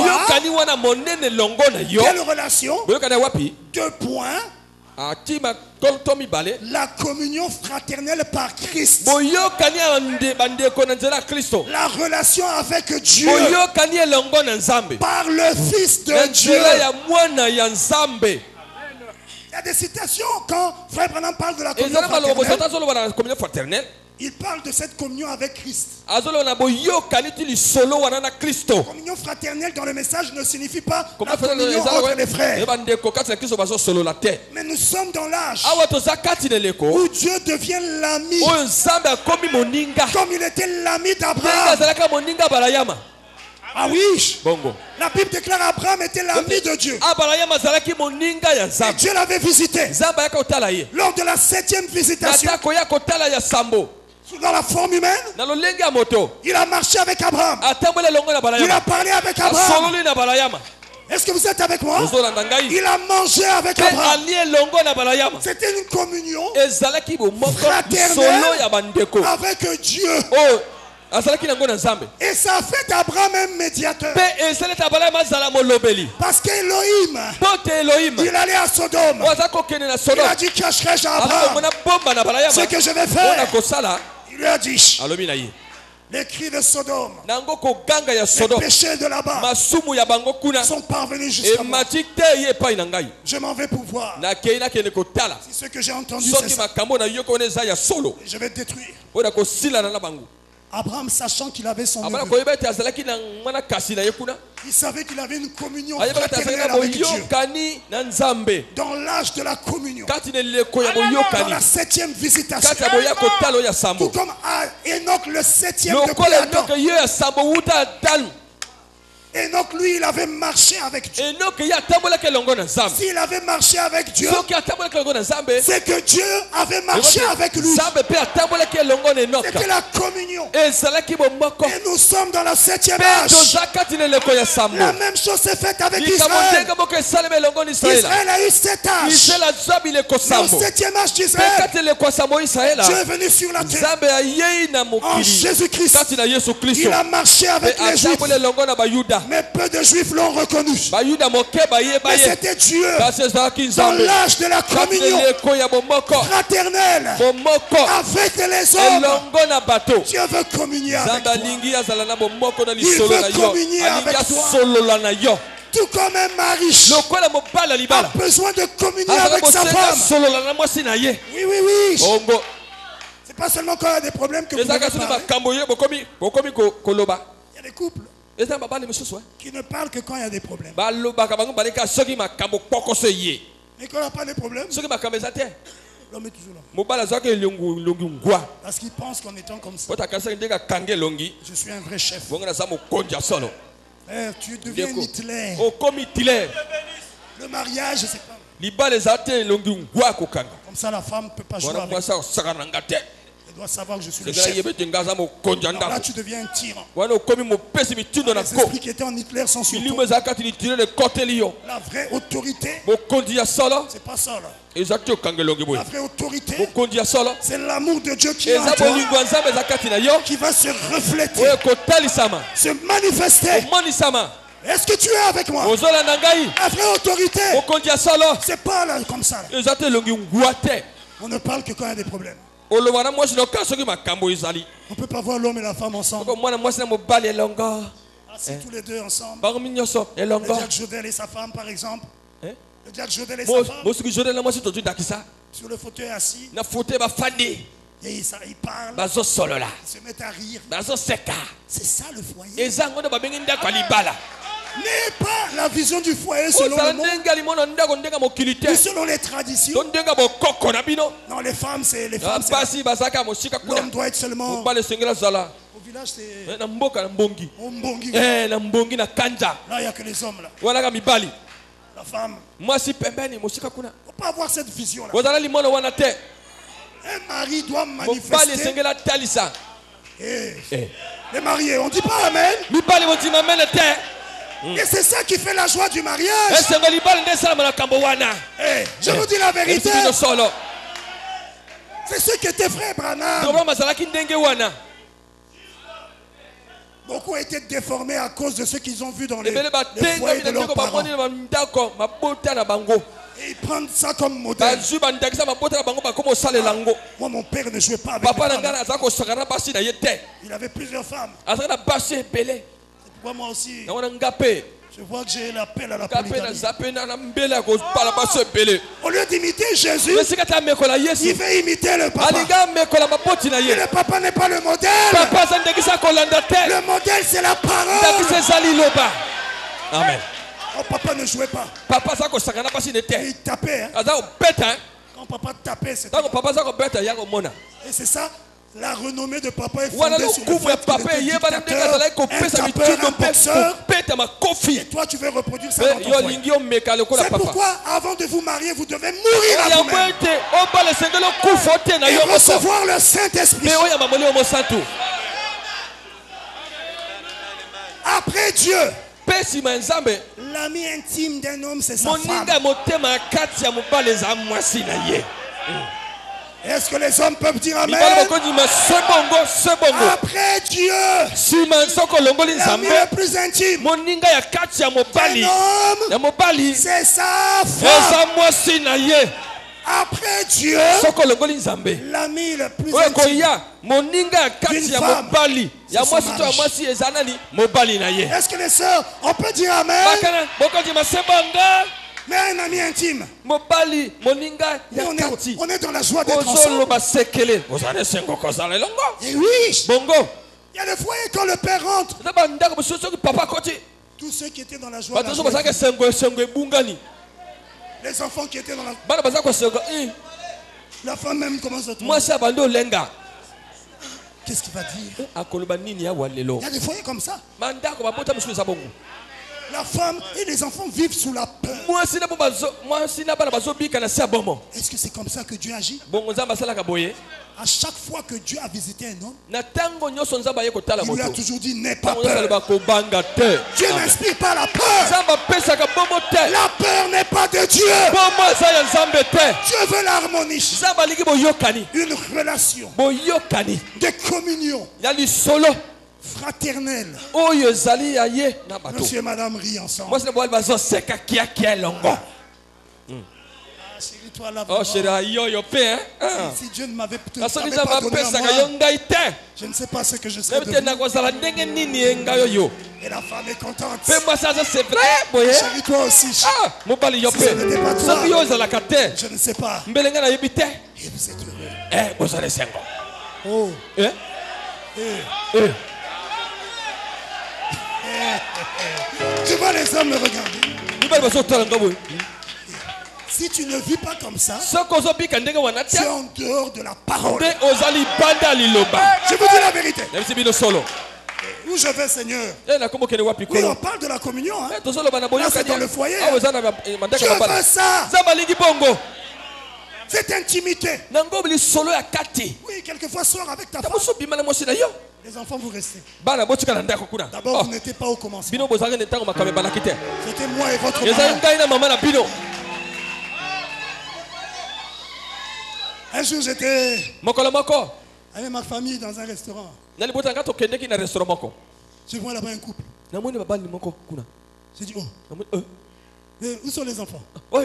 Quelle relation? 2 points. La communion fraternelle par Christ. La relation avec Dieu par le Fils de Dieu. Il y a des citations quand Frère Branham parle de la communion fraternelle. Il parle de cette communion avec Christ. La communion fraternelle dans le message ne signifie pas la communion entre les frères. Mais nous sommes dans l'âge où Dieu devient l'ami, comme il était l'ami d'Abraham. Ah oui, la Bible déclare Abraham était l'ami de Dieu. Et Dieu l'avait visité. Lors de la 7e visitation, dans la forme humaine, il a marché avec Abraham. Il a parlé avec Abraham. Est-ce que vous êtes avec moi? Il a mangé avec Abraham. C'était une communion fraternelle avec Dieu. Et ça a fait d'Abraham un médiateur. Parce qu'Élohim, il allait à Sodome. Il a dit, cacherai-je à Abraham ce que je vais faire? Il lui a dit, les cris de Sodome, les péchés de là-bas sont parvenus jusqu'à moi. Je m'en vais pour voir si ce que j'ai entendu c'est ça. Je vais détruire. Abraham, sachant qu'il avait son neveu, il savait qu'il avait une communion fraternelle avec Dieu. Dans l'âge de la communion, dans la 7e visitation, tout comme à Enoch le 7e depuis Adam. Enoch, lui, il avait marché avec Dieu. S'il avait marché avec Dieu, c'est que Dieu avait marché avec lui. C'était la communion. Et nous sommes dans la 7e âge. La même chose s'est faite avec Israël. Israël a eu 7 âges. Mais au 7e âge d'Israël, Dieu est venu sur la terre en Jésus-Christ. Il a marché avec les Juifs. Mais peu de Juifs l'ont reconnu. Mais c'était Dieu dans l'âge de la communion fraternelle avec les hommes. Dieu veut communier avec toi. Il veut communier avec toi. Tout comme un mari a besoin de communier avec sa femme. Oui, oui, oui. C'est pas seulement quand il y a des problèmes que vous devez parler. Il y a des couples qui ne parlent que quand il y a des problèmes. Mais quand il n'y a pas de problème, l'homme est toujours là. Parce qu'il pense qu'en étant comme ça, je suis un vrai chef. Tu deviens Hitler. Le mariage, c'est pas. Comme ça, la femme ne peut pas jouer avec. Elle doit savoir que je suis le chef. Alors là, tu deviens un tyran. Les esprits qui étaient en Hitler sont sur toi. La vraie autorité, c'est pas ça là. La vraie autorité, c'est l'amour de Dieu qui est en toi, qui va se refléter, se manifester. Est-ce que tu es avec moi? La vraie autorité, c'est pas là comme ça là. On ne parle que quand il y a des problèmes. On ne peut pas voir l'homme et la femme ensemble. Assis tous les deux ensemble. Le diacre Jodel et sa femme par exemple. Le diacre Jodel et sa femme. Sur le fauteuil assis. Et ils parlent. Ils se mettent à rire. C'est ça le foyer. N'est pas la vision du foyer selon le monde ou selon les traditions. Non, les femmes, c'est les femmes. L'homme doit être seulement. Au village, c'est. Là, il n'y a que les hommes là. La femme. Il ne faut pas avoir cette vision là. Un mari doit manifester. Les mariés, on ne dit pas amen. Et c'est ça qui fait la joie du mariage. Je vous dis la vérité. C'est ce qu'était frère Branham. Beaucoup ont été déformés à cause de ce qu'ils ont vu dans les foyers de leurs parents. Et ils prennent ça comme modèle. Moi, mon père ne jouait pas avec les femmes. Il avait plusieurs femmes. C'est pourquoi moi aussi, je vois que j'ai l'appel à la polygamie. Au lieu d'imiter Jésus, il veut imiter le papa. Et le papa n'est pas le modèle. Le modèle, c'est la parole. Amen. Oh, papa ne jouait pas. Il tapait. Quand papa tapait, c'était. Et c'est ça. La renommée de papa est fondée sur le fait qu'il était dictateur, un tapeur, un boxeur. Et toi, tu veux reproduire ça dans ton foyer. C'est pourquoi, avant de vous marier, vous devez mourir à vous-même et recevoir le Saint-Esprit. Après Dieu, l'ami intime d'un homme, c'est sa femme. Est-ce que les hommes peuvent dire amen? Après Dieu, l'ami le plus intime d'un homme, c'est sa femme. Après Dieu, l'ami le plus intime d'une femme, est-ce que les sœurs, on peut dire amen? Mais un ami intime, on est dans la joie d'être ensemble. Et oui, il y a des fois quand le père rentre, tous ceux qui étaient dans la joie, les enfants qui étaient dans la femme même commence à tourner. Qu'est-ce qu'il va dire? Il y a des foyers comme ça. La femme et les enfants vivent sous la peur. Est-ce que c'est comme ça que Dieu agit? À chaque fois que Dieu a visité un homme, il lui a toujours dit n'aie pas peur. Dieu n'inspire pas la peur. La peur n'est pas de Dieu. Dieu veut l'harmonie, une relation de communion fraternelle. Monsieur et madame rient ensemble. Chérie-toi là. Oh chérie, si Dieu ne m'avait pas donné à moi, je ne sais pas ce que je serais devenu. Et la femme est contente. Chérie, toi aussi. Si ce n'était pas toi, je ne sais pas. Et vous êtes heureux. Oh. Tu vois les hommes me regarder. Si tu ne vis pas comme ça, tu es en dehors de la parole. Je vous dis la vérité. Où je vais, Seigneur? Oui, on parle de la communion. Là, c'est dans le foyer. Je veux ça. Cette intimité. Oui, quelquefois soir avec ta femme. Les enfants, vous restez. D'abord, vous n'étiez pas au commencement. C'était moi et votre maman. Un jour, j'étais avec ma famille dans un restaurant. Je vois là-bas un couple. J'ai dit, oh. Où sont les enfants? Oh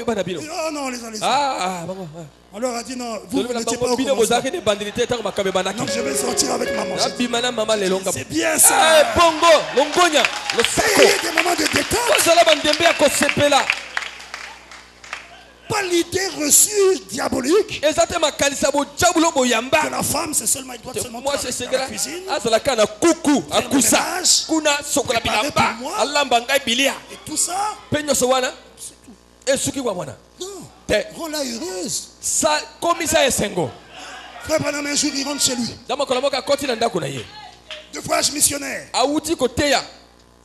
non, les enfants. On leur a dit non, vous n'étiez pas au commencement. Donc je vais sortir avec maman. C'est bien ça. Il y a des moments de détente. Pas l'idée reçue diabolique que la femme c'est seulement il doit seulement travailler dans la cuisine, et tout ça, c'est tout. Non, rends-la heureuse. Frère Branham un jour il rentre chez lui de voyage missionnaire.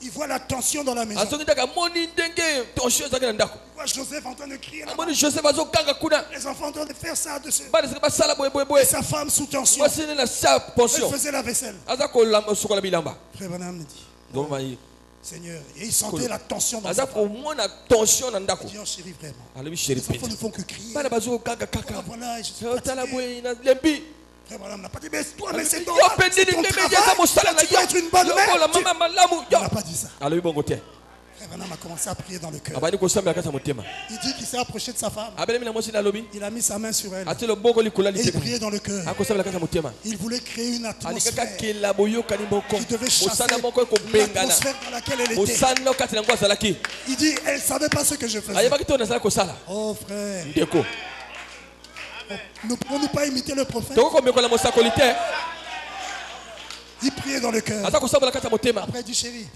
Il voit la tension dans la maison. Il voit Joseph en train de crier là-bas. Les enfants en train de faire ça. Et sa femme sous tension. Elle faisait la vaisselle. Frère Branham me dit, Seigneur, et il sentait la tension dans sa femme. Il dit, oh chérie, vraiment. Les enfants ne font que crier. Voilà, je suis fatigué. Frère Branham n'a pas dit, mais toi, mais c'est ton travail. Tu dois être une bonne mère. Il n'a pas dit ça. Frère Branham a commencé à prier dans le cœur. Il dit qu'il s'est approché de sa femme. Il a mis sa main sur elle. Et il priait dans le cœur. Il voulait créer une atmosphère qui devait chasser l'atmosphère dans laquelle elle était. Il dit, elle ne savait pas ce que je faisais. Oh frère, ne pouvons-nous pas imiter le prophète? Il priait dans le cœur. Après il dit, chérie,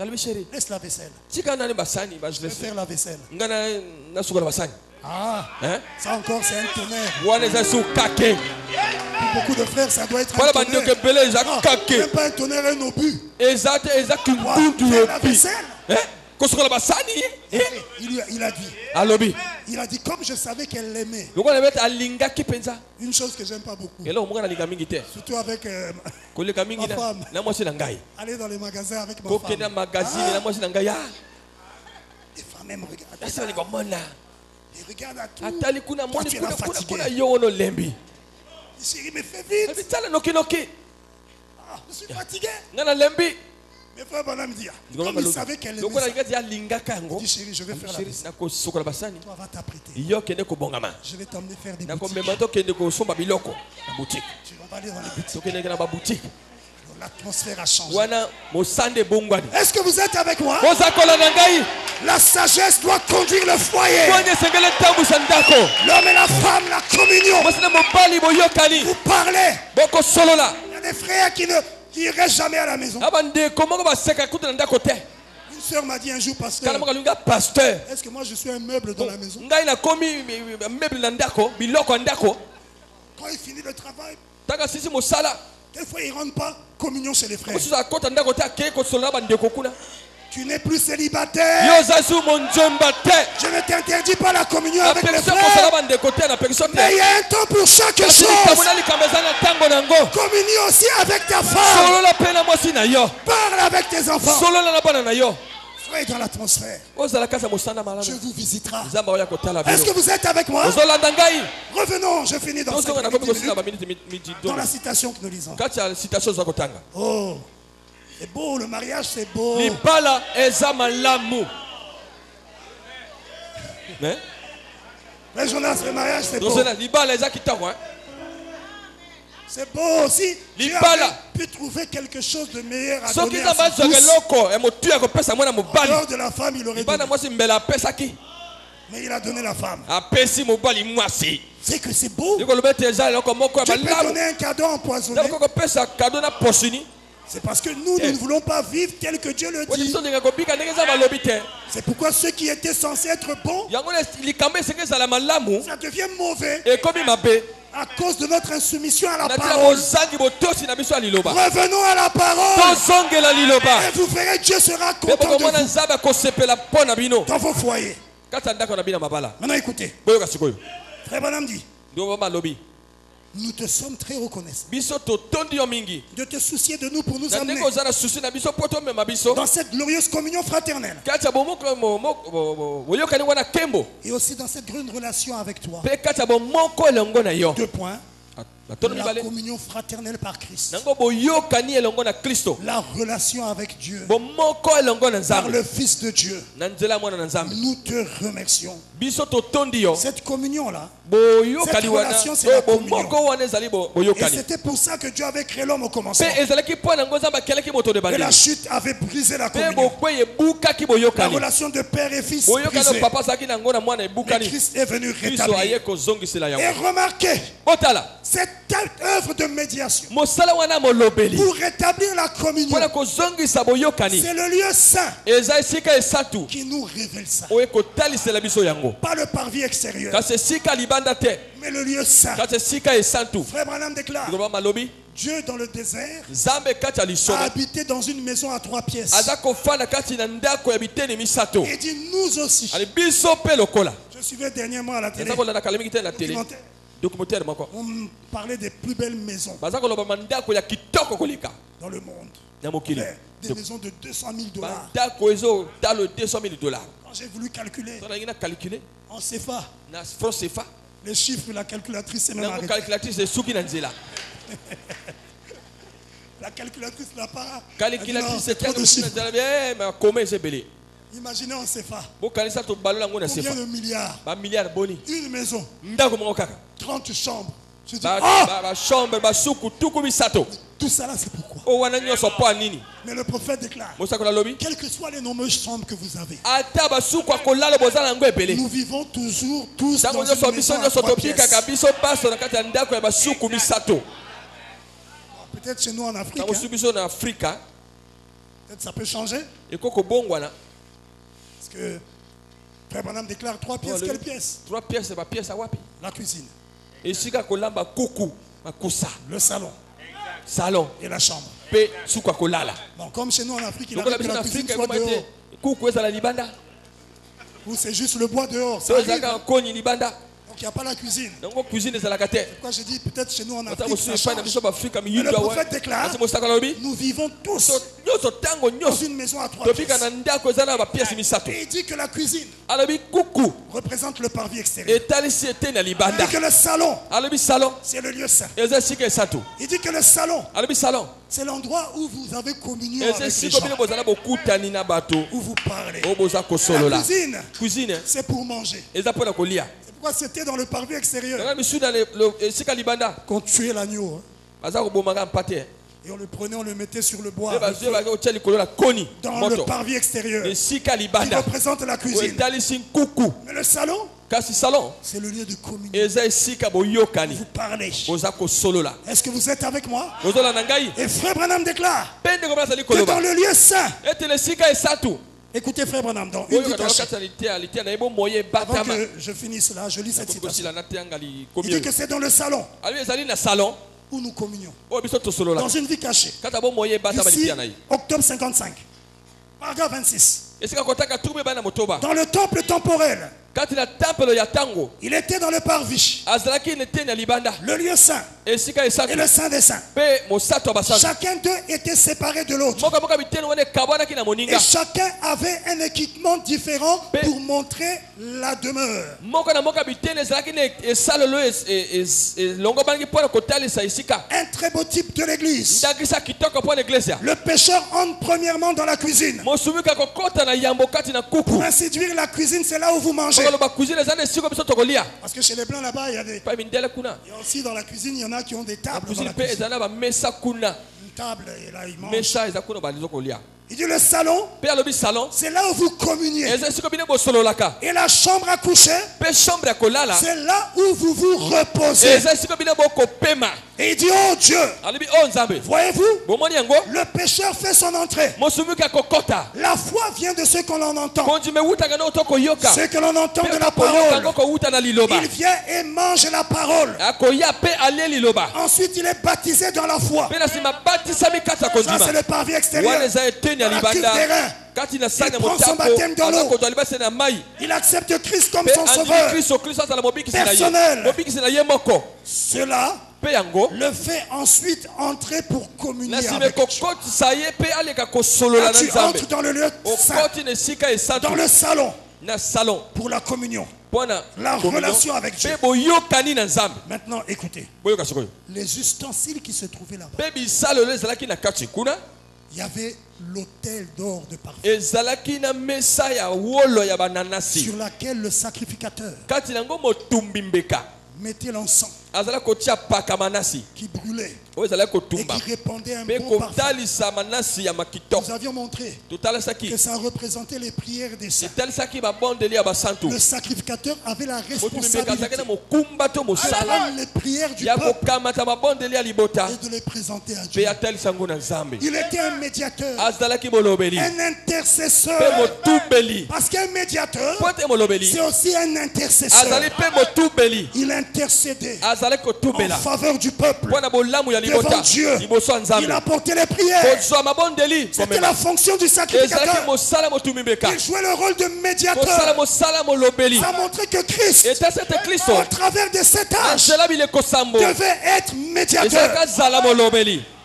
laisse la vaisselle. Je vais faire la vaisselle. Ah, ça encore c'est un tonnerre. Pour beaucoup de frères ça doit être un tonnerre. Non, même pas un tonnerre, un obus. Faire la vaisselle. Il a dit comme je savais qu'elle l'aimait. Une chose que j'aime pas beaucoup, surtout avec ma femme, aller dans les magasins avec ma femme. Les femmes même regardent. Et regarde à tout. Toi tu es là fatigué. Chérie, mais fais vite. Je suis fatigué. Mais frère Branham dit, comme il savait qu'elle aimait ça, il dit, chérie, je vais faire la vaisselle. Toi, va t'apprêter. Je vais t'emmener faire des boutiques. Tu vas aller dans les boutiques. L'atmosphère a changé. Est-ce que vous êtes avec moi? La sagesse doit conduire le foyer. L'homme et la femme, la communion. Vous parlez. Il y a des frères qui ne restent jamais à la maison. Une soeur m'a dit un jour, pasteur, est-ce que moi je suis un meuble dans la maison? Quand il finit le travail, des fois il ne rentre pas, communion chez les frères. Tu n'es plus célibataire. Je ne t'interdis pas la communion avec les frères. Mais il y a un temps pour chaque chose. Communion aussi avec ta femme. Parle avec tes enfants. Soyez dans l'atmosphère. Je vous visiterai. Est-ce que vous êtes avec moi? Revenons, je finis dans 5 minutes. Dans la citation que nous lisons. Oh, c'est beau, le mariage c'est beau. Mais Jonas, le mariage c'est beau. C'est beau aussi. Tu as pu trouver quelque chose de meilleur à donner à sa fille. En dehors de la femme, il aurait donné. Mais il a donné la femme. C'est que c'est beau. Tu peux donner un cadeau empoisonné. C'est parce que nous ne voulons pas vivre tel que Dieu le dit. C'est pourquoi ceux qui étaient censés être bons, ça devient mauvais à cause de notre insoumission à la parole. Revenons à la parole. Et vous verrez, Dieu sera content de vous dans vos foyers. Maintenant écoutez. Frère Branham dit, nous te sommes très reconnaissants de te soucier de nous pour nous amener dans cette glorieuse communion fraternelle et aussi dans cette grande relation avec toi. 2 points. La communion fraternelle par Christ. La relation avec Dieu par le Fils de Dieu. Nous te remercions. Cette communion-là, cette relation, c'est la communion. Et c'était pour ça que Dieu avait créé l'homme au commencement. Et la chute avait brisé la communion. La relation de père et fils brisée. Mais Christ est venu rétablir. Et remarquez, cette œuvre de médiation pour rétablir la communion, c'est le lieu saint qui nous révèle ça. Pas le parvis extérieur, mais le lieu saint. Frère Branham déclare, Dieu dans le désert a habité dans une maison à 3 pièces. Et dit nous aussi. Je suivais dernièrement à la télé. On parlait des plus belles maisons dans le monde. Des maisons de $200,000. Quand j'ai voulu calculer en CFA, les chiffres, la calculatrice s'est même arrêtée. La calculatrice n'a pas. Imaginez en CFA. Combien de milliards? Une maison. 30 chambres. Je dis, tout ça là, c'est pourquoi? Mais le prophète déclare, quelles que soient les nombreuses chambres que vous avez, nous vivons toujours tous dans une maison à 3 pièces. Peut-être chez nous en Afrique, peut-être ça peut changer. Parce que Frère Branham déclare 3 pièces. Quelle pièce? 3 pièces, c'est pas pièce à wapi. La cuisine. Et si kolamba kuku, le salon. Salon. Et la chambre. Bon, comme chez nous en Afrique, il arrive que la cuisine soit dehors. Ou c'est juste le bois dehors. Ça arrive. Donc il n'y a pas la cuisine. Pourquoi j'ai dit peut-être chez nous en Afrique ça change. Mais le prophète déclare, nous vivons tous dans une maison à 3 pièces. Et il dit que la cuisine représente le parvis extérieur. Il dit que le salon, c'est le lieu saint. Il dit que le salon, c'est l'endroit où vous avez communion avec les gens, où vous parlez. La cuisine, c'est pour manger. Pourquoi c'était dans le parvis extérieur qu'on tuait l'agneau, et on le prenait, on le mettait sur le bois dans le parvis extérieur qui représente la cuisine. Mais le salon, c'est le lieu de communion. Vous parlez. Est-ce que vous êtes avec moi? Et Frère Branham déclare que dans le lieu saint, écoutez Frère Branham dans une vie cachée. Avant que je finisse là, je lis cette citation. Il dit que c'est dans le salon où nous communions. Dans une vie cachée. Ici, octobre 55. Paragraphe 26. Dans le temple temporel, il était dans le parvis, le lieu saint et le saint des saints. Chacun d'eux était séparé de l'autre. Et chacun avait un équipement différent pour montrer la demeure. Un très beau type de l'église. Le pécheur entre premièrement dans la cuisine. Pour ainsi dire, la cuisine, c'est là où vous mangez. Parce que chez les blancs là-bas, il y a des... Et aussi dans la cuisine, il y en a qui ont des tables dans la cuisine. Une table, et là, ils mangent. Il dit le salon, c'est là où vous communiez. Et la chambre à coucher, c'est là où vous vous reposez. Et il dit, oh Dieu, voyez-vous, le pécheur fait son entrée. La foi vient de ce qu'on en entend. Ce que l'on entend de la parole. Il vient et mange la parole. Ensuite, il est baptisé dans la foi. Ça, c'est le parvis extérieur. Il prend son baptême dans l'eau. Il accepte Christ comme son sauveur personnel. Cela le fait ensuite entrer pour communier avec Dieu. Là, tu entres dans le lieu saint, dans le salon, pour la communion, la relation avec Dieu. Maintenant, écoutez, les ustensiles qui se trouvaient là-bas, il y avait l'autel d'or de parfum sur laquelle le sacrificateur mettait l'encens qui brûlait et qui répandait un bon parfum. Nous avions montré que ça représentait les prières des saints. Le sacrificateur avait la responsabilité d'apprendre les prières du peuple et de les présenter à Dieu. Il était un médiateur, un intercesseur. Parce qu'un médiateur, c'est aussi un intercesseur. Il intercédait en faveur du peuple devant Dieu. Il a porté les prières. C'était la fonction du sacrificateur. Il jouait le rôle de médiateur. Ça montrait que Christ, au travers de cet âge, devait être médiateur.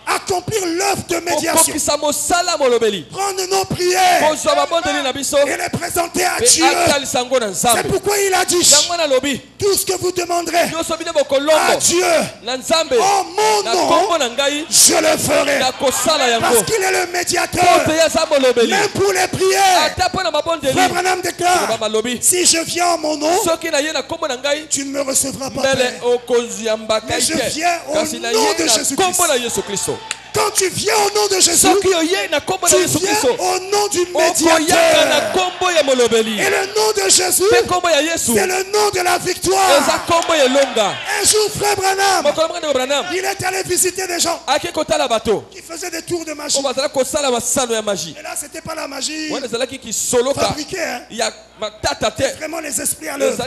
Accomplir l'œuvre de médiation. Prendre nos prières et les présenter à Dieu. C'est pourquoi il a dit: tout ce que vous demanderez à Dieu en mon nom, je le ferai. Parce qu'il est le médiateur. Même pour les prières. Frère Branham déclare: si je viens en mon nom, tu ne me recevras pas, Père. Mais je viens au nom de Jésus-Christ. Quand tu viens au nom de Jésus, tu viens au nom du médiateur. Et le nom de Jésus, c'est le nom de la victoire. Un jour, frère Branham, il est allé visiter des gens qui faisaient des tours de magie. Et là, c'était pas la magie fabriquée. C'est vraiment les esprits à l'œuvre.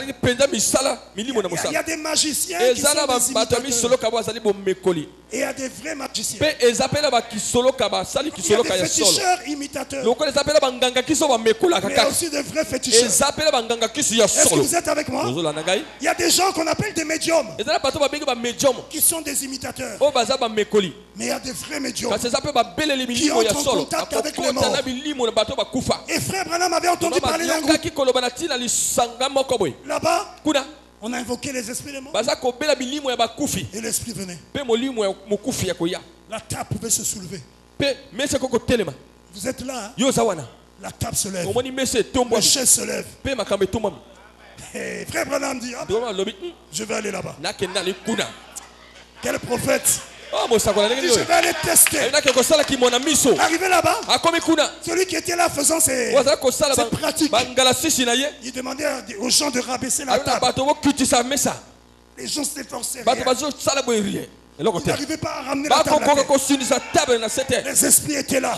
Il y a des magiciens qui sont des imitateurs. Et il y a des vrais magiciens. Il y a des féticheurs imitateurs. Mais il y a aussi des vrais féticheurs. Est-ce que vous êtes avec moi? Il y a des gens qu'on appelle des médiums qui sont des imitateurs. Mais il y a des vrais médiums qui entrent en contact avec les morts. Et frère Branham avait entendu parler d'un groupe. Là-bas, on a invoqué les esprits des morts. Et l'esprit venait. La table pouvait se soulever. Vous êtes là, hein? La table se lève. La chaise se lève. Et frère Branham dit: je vais aller là-bas. Quel prophète! Je vais aller tester. Arrivé là-bas, celui qui était là faisant ses pratiques, il demandait aux gens de rabaisser la table. Les gens s'efforçaient. Il n'arrivait pas à ramener la table. Les esprits étaient là.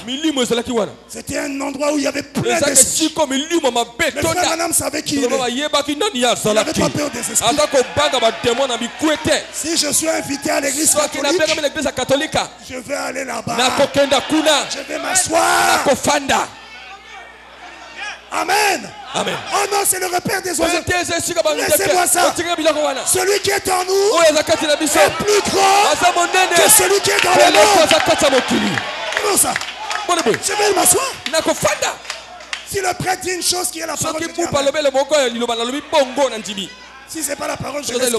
C'était un endroit où il y avait plein d'esprits. Mais frère Branham savait qui il est. Il n'avait pas peur des esprits. Si je suis invité à l'église catholique, je vais aller là-bas. Je vais m'asseoir. Amen. Amen. Oh non, c'est le repère des oiseaux. Laissez-moi ça. Celui qui est en nous est plus grand que celui qui est dans le monde. Comment ça? Je vais m'asseoir. Si le prêtre dit une chose qui est la parole de Dieu, si ce n'est pas la parole, je reste.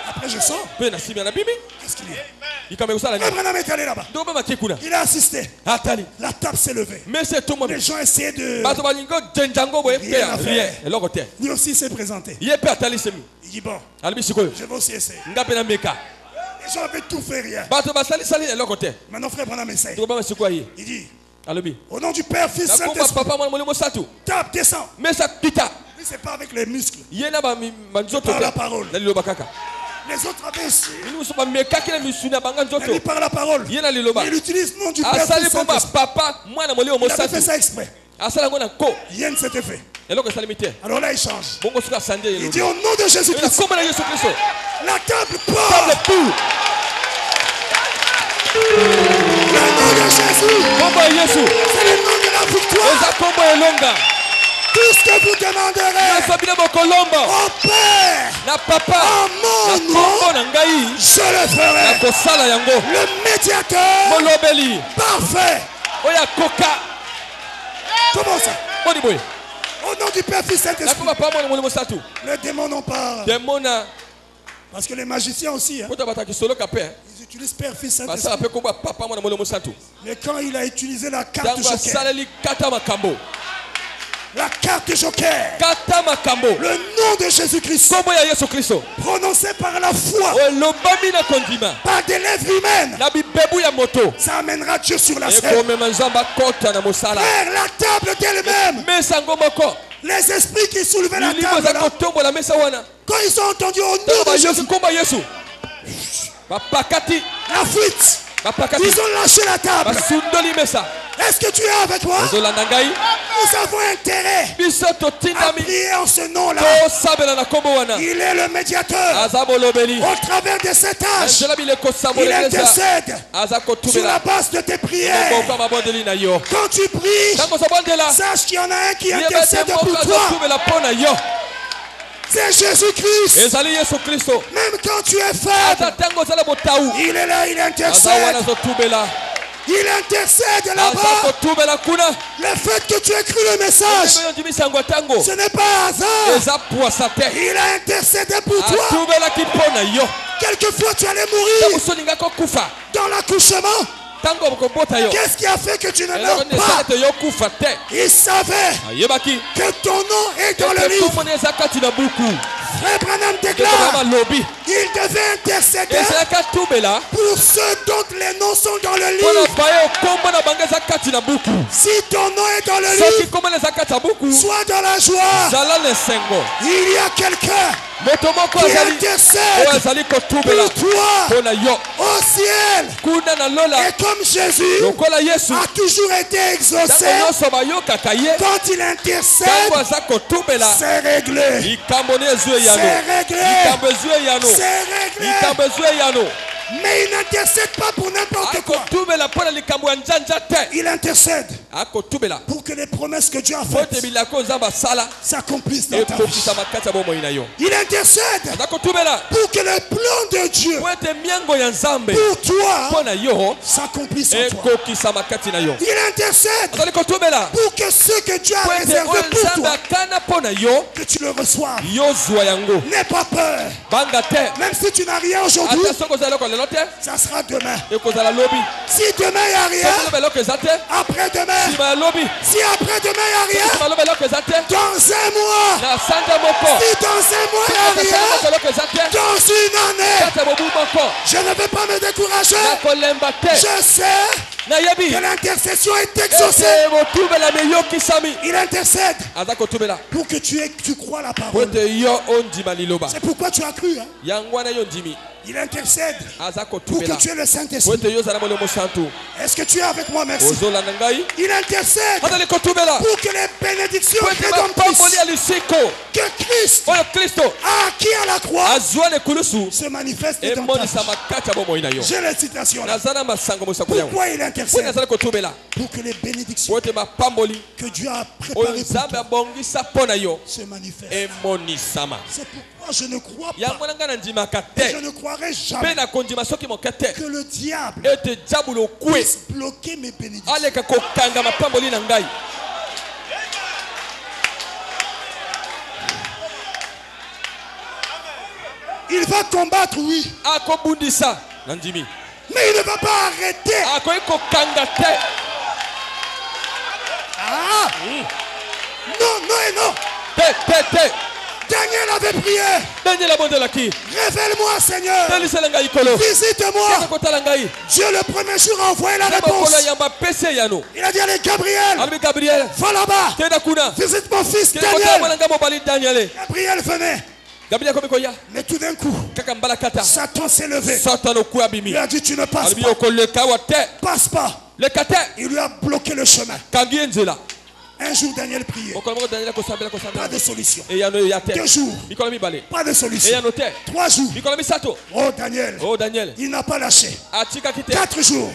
Après je sors. Qu'est-ce qu'il y a? Abraham est allé là-bas. Il a assisté. La table s'est levée. Les gens essayaient de rien à faire. Lui aussi s'est présenté. Il dit: bon, je vais aussi essayer. Les gens avaient tout fait, rien. Maintenant frère Branham essaye. Il dit: au nom du Père, Fils, Saint-Esprit, table, descend. Lui, c'est pas avec les muscles. Par la parole. Les autres avaient mais lui par la parole. Il utilise le nom du Père, Fils, Saint-Esprit. Il avait fait ça exprès. Rien ne s'était fait. Alors là il change. Il dit: au nom de Jésus-Christ, la table part. Le nom de Jésus, c'est le nom de la victoire. Tout ce que vous demanderez au Père en mon nom, je le ferai. Le médiateur parfait. Comment ça? Au nom du Père, Fils, Saint-Esprit. Les démons n'ont pas. Parce que les magiciens aussi, hein, ils utilisent Père, Fils, Saint-Esprit. Mais quand il a utilisé la carte joker, le nom de Jésus-Christ, prononcé par la foi, par des lèvres humaines, ça amènera Dieu sur la scène. Frère, la table d'elle-même, les esprits qui soulevaient la table là, quand ils ont entendu au nom de Jésus, la fuite, ils ont lâché la table. Est-ce que tu es avec moi? Nous avons intérêt à prier en ce nom-là. Il est le médiateur. Au travers de cet âge, il intercède sur la base de tes prières. Quand tu pries, sache qu'il y en a un qui intercède pour toi. C'est Jésus-Christ. Même quand tu es faible, il est là, il intercède. Il intercède là-bas. Le fait que tu aies cru le message, ce n'est pas hasard. Il a intercédé pour toi. Quelquefois tu allais mourir dans l'accouchement. Qu'est-ce qui a fait que tu ne meurs pas? Il savait que ton nom est dans le livre. Frère Branham déclare, il devait intercéder pour ceux dont les noms sont dans le livre. Si ton nom est dans le livre, sois dans la joie. Il y a quelqu'un qui intercède pour toi au ciel. Et comme Jésus a toujours été exaucé, quand il intercède, c'est réglé. C'est réglé. Mais il n'intercède pas pour n'importe quoi. Il intercède pour que les promesses que Dieu a faites s'accomplissent dans ta vie. Il intercède pour que le plan de Dieu pour toi s'accomplisse en toi. Il intercède pour que ce que Dieu a réservé pour toi, que tu le reçoives. N'aie pas peur. Même si tu n'as rien aujourd'hui, ça sera demain. Si demain il n'y a rien, après demain. Si après demain il n'y a rien, dans un mois. Si dans un mois il n'y a rien, dans une année, je ne vais pas me décourager. Je sais que l'intercession est exaucée. Il intercède pour que tu crois la parole. C'est pourquoi tu as cru. Il intercède pour que tu aies le Saint-Esprit. Est-ce que tu es avec moi? Merci. Il intercède pour que les bénédictions rédemptrices que Christ a acquis à la croix se manifestent dans ta vie. J'ai la citation là. Pourquoi il intercède? Pour que les bénédictions que Dieu a préparées pour toi se manifestent. C'est pourquoi je ne crois pas. Et je ne croirai jamais que le diable puisse bloquer mes bénédictions. Il va combattre, oui. Mais il ne va pas arrêter. Non, non et non. Daniel avait prié. Révèle-moi, Seigneur. Visite-moi. Dieu le premier jour a envoyé la réponse. Il a dit, allez, Gabriel, va là-bas. Visite mon fils Daniel. Gabriel venait. Mais tout d'un coup, Satan s'est levé. Il a dit, tu ne passes pas. Passe pas. Il lui a bloqué le chemin. Un jour, Daniel priait. Pas de solution. 2 jours. Pas de solution. 3 jours. Oh Daniel. Il n'a pas lâché. 4 jours.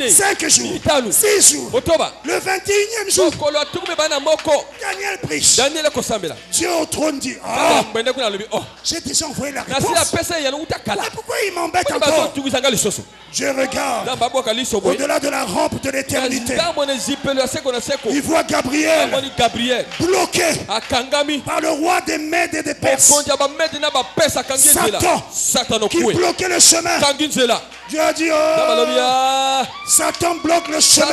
5 jours. 6 jours. Le 21e jour. Daniel prie. Dieu au trône dit, j'ai déjà envoyé la réponse. Pourquoi il m'embête encore? Je regarde au-delà de la rampe de l'éternité. Il voit Gabriel bloqué par le roi des Mèdes et des Perses. Satan qui bloquait le chemin. Dieu a dit, Satan bloque le chemin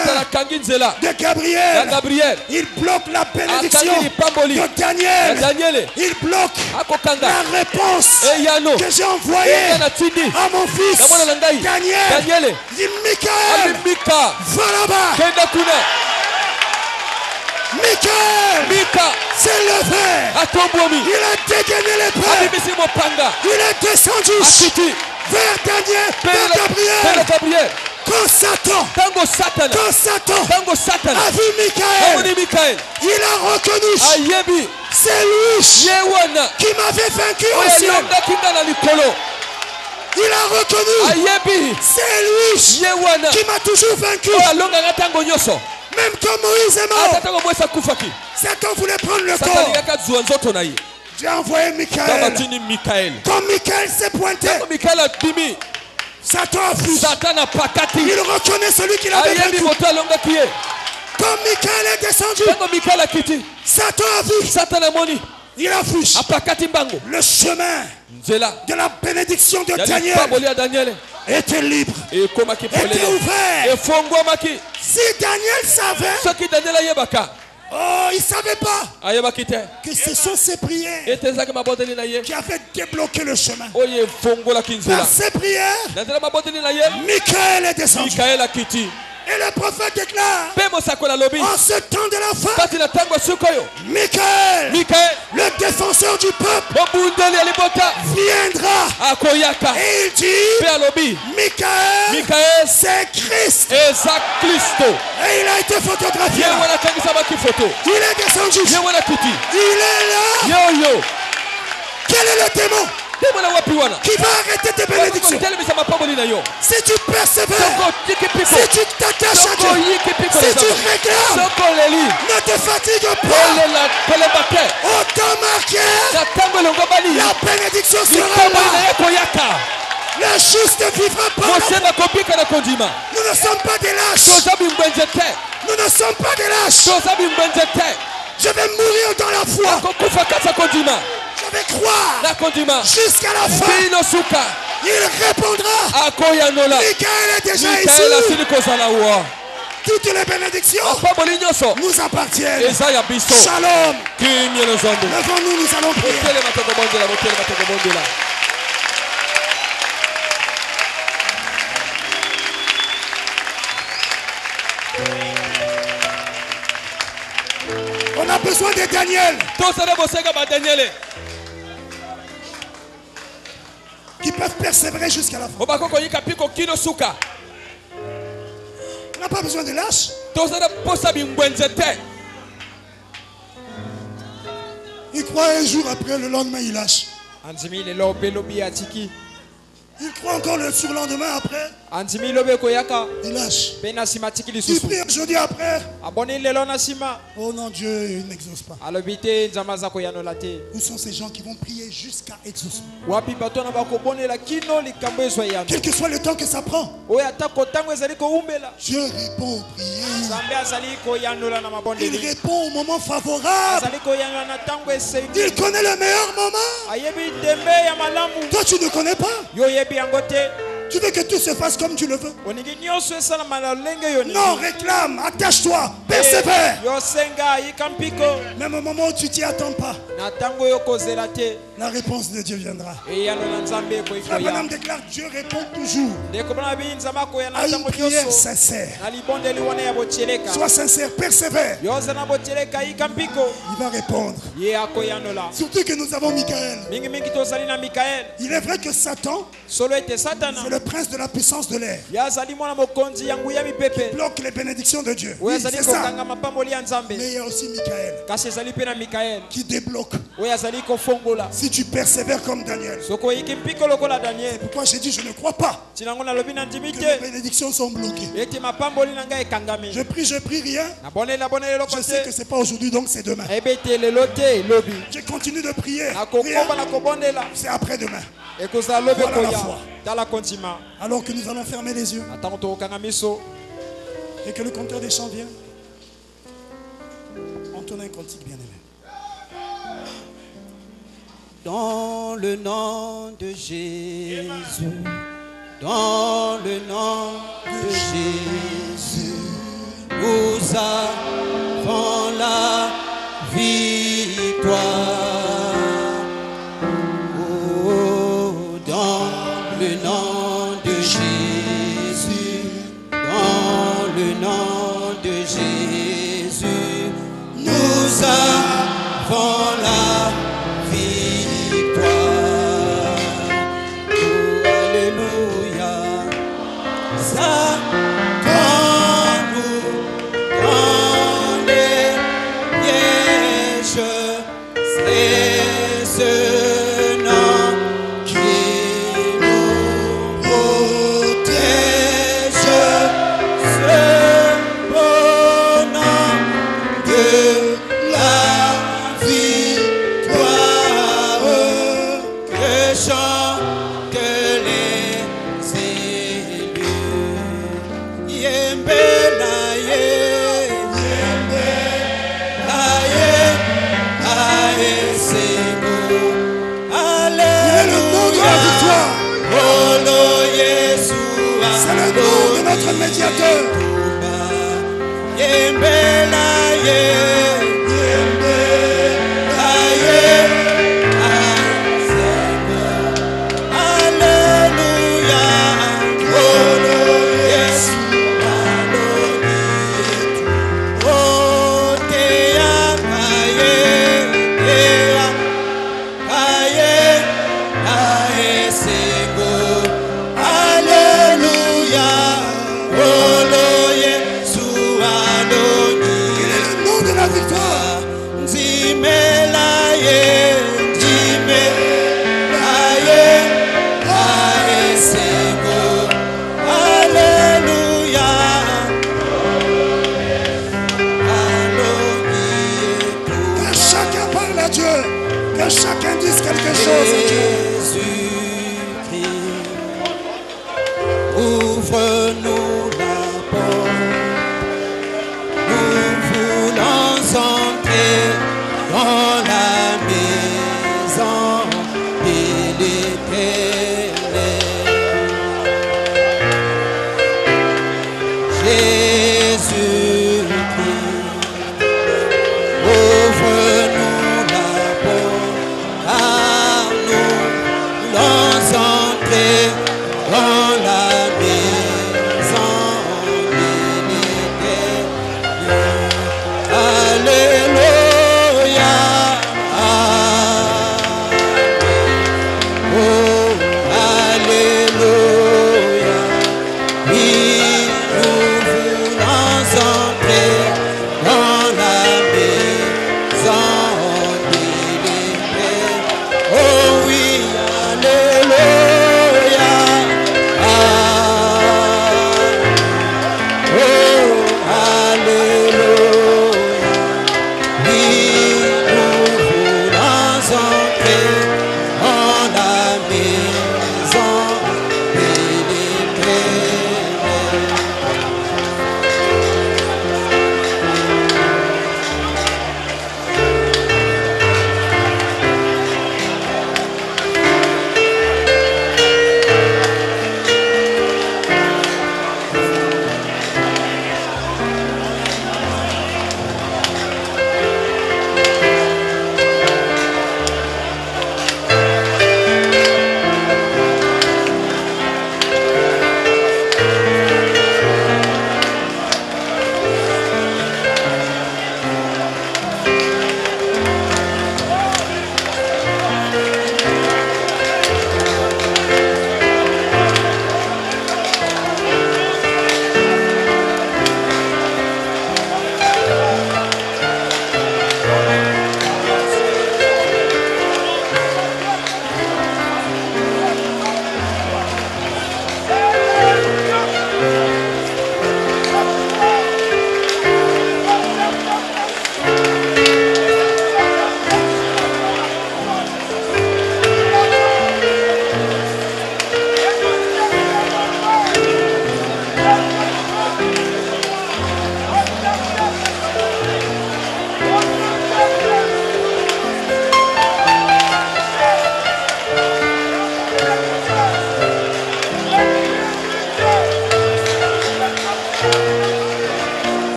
de Gabriel. Il bloque la bénédiction de Daniel. Il bloque la réponse que j'ai envoyée à mon fils Daniel. Il dit, Michael, va là-bas. Michael s'est levé. Il a dégainé l'épée. Il est descendu vers Daniel, vers Gabriel. Quand Satan a vu Michael, il a reconnu, c'est lui qui m'avait vaincu au ciel. Il a reconnu, c'est lui qui m'a toujours vaincu. Même quand Moïse est mort, Satan voulait prendre le corps. J'ai envoyé Michael. Quand Michael s'est pointé, Satan a fui. Il reconnaît celui qui l'avait vaincu. Quand Michael est descendu, Satan a vu. Il a fui. Le chemin de la bénédiction de Daniel était libre, était ouvert. Si Daniel savait, il ne savait pas que ce sont ses prières qui avaient débloqué le chemin. Par ses prières, Michael est descendu. Et le prophète déclare, en ce temps de la fin, Michael, le défenseur du peuple, viendra. Et il dit, Michael, c'est Christ. Et il a été photographié. Il est descendu. Il est là. Quel est le démon qui va arrêter tes bénédictions? Si tu persévères, si tu t'attaches à Dieu, si tu réclames, ne te fatigue pas. Au temps marqué, la bénédiction sera là. Le juste vivra par la foi. Nous ne sommes pas des lâches. Nous ne sommes pas des lâches. Je vais mourir dans la foi. Je vais croire jusqu'à la fin. Il répondra. Michael est déjà ici. Toutes les bénédictions nous appartiennent. Shalom. Levons-nous, nous allons prier. On a besoin de Daniel qui peuvent persévérer jusqu'à la fin. On n'a pas besoin de lâches. Il croit un jour après, le lendemain il lâche. Il croit encore le surlendemain après. Il lâche. Il prie aujourd'hui après. Oh non, Dieu il n'exauce pas. Où sont ces gens qui vont prier jusqu'à exaucement? Quel que soit le temps que ça prend, Dieu répond aux prières. Il répond au moment favorable. Il connaît le meilleur moment. Toi tu ne connais pas. Tu veux que tout se fasse comme tu le veux? Non, réclame, attache-toi, persévère. Même au moment où tu t'y attends pas, la réponse de Dieu viendra. Frère Branham déclare, Dieu répond toujours à une prière sincère. Sois sincère, persévère. Il va répondre. Surtout que nous avons Michael. Il est vrai que Satan, c'est le prince de la puissance de l'air, qui bloque les bénédictions de Dieu. Oui, c'est ça. Mais il y a aussi Michael qui débloque. Si tu persévères comme Daniel. C'est pourquoi j'ai dit je ne crois pas que les bénédictions sont bloquées. Je prie rien. Je sais que ce n'est pas aujourd'hui, donc c'est demain. Je continue de prier. C'est après-demain. Voilà la foi. Alors que nous allons fermer les yeux et que le compteur des chants vienne, entonner un cantique bien aimé. Dans le nom de Jésus, dans le nom de Jésus, nous avons la victoire. Le nom de Jésus, dans le nom de Jésus, nous avons la victoire. Oh, alléluia. Ça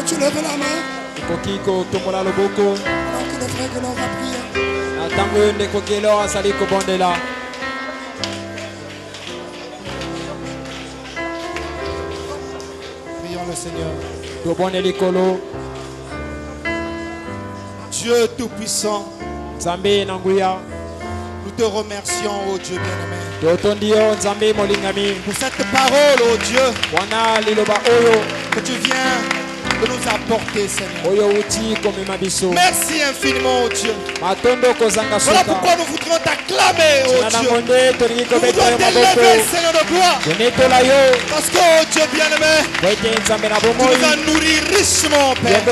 Tu lèves la main. Alors que le frère que l'on va prier. Prions le Seigneur. Dieu Tout-Puissant, nous te remercions, oh Dieu bien-aimé, pour cette parole, oh Dieu, que tu viens de nous apporter, Seigneur. Merci infiniment, oh Dieu. Voilà pourquoi nous voudrions t'acclamer, oh Dieu. Nous voudrions t'élever, Seigneur de gloire. Parce que, oh Dieu bien-aimé, tu nous as nourris richement, Père.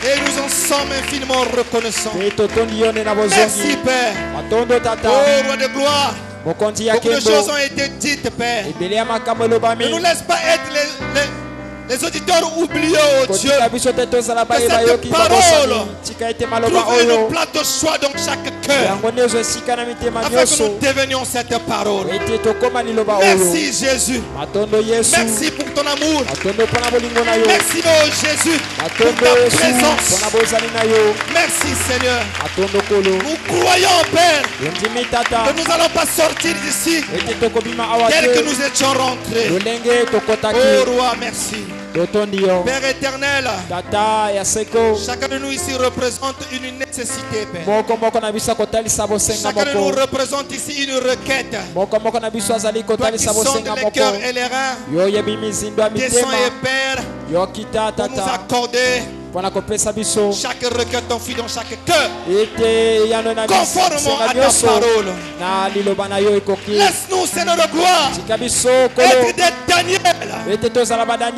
Et nous en sommes infiniment reconnaissants. Merci, Père. Oh, roi de gloire. Beaucoup de choses ont été dites, Père. Ne nous laisse pas être les auditeurs oubliés, oh Dieu. Que cette parole trouve une place de choix dans chaque cœur, afin que nous devenions cette parole. Merci Jésus. Merci pour ton amour. Merci oh Jésus pour ta présence. Merci Seigneur. Nous croyons, Père, que nous n'allons pas sortir d'ici tel que nous étions rentrés. Oh roi, merci. Père éternel, chacun de nous ici représente une nécessité, Père. Chacun de nous représente ici une requête. Toi qui sondes les cœurs et les reins, descends et Père, pour nous accorder chaque requête t'enfuit dans chaque cœur, conformément à ta parole. Laisse-nous, Seigneur de gloire, être des Daniel,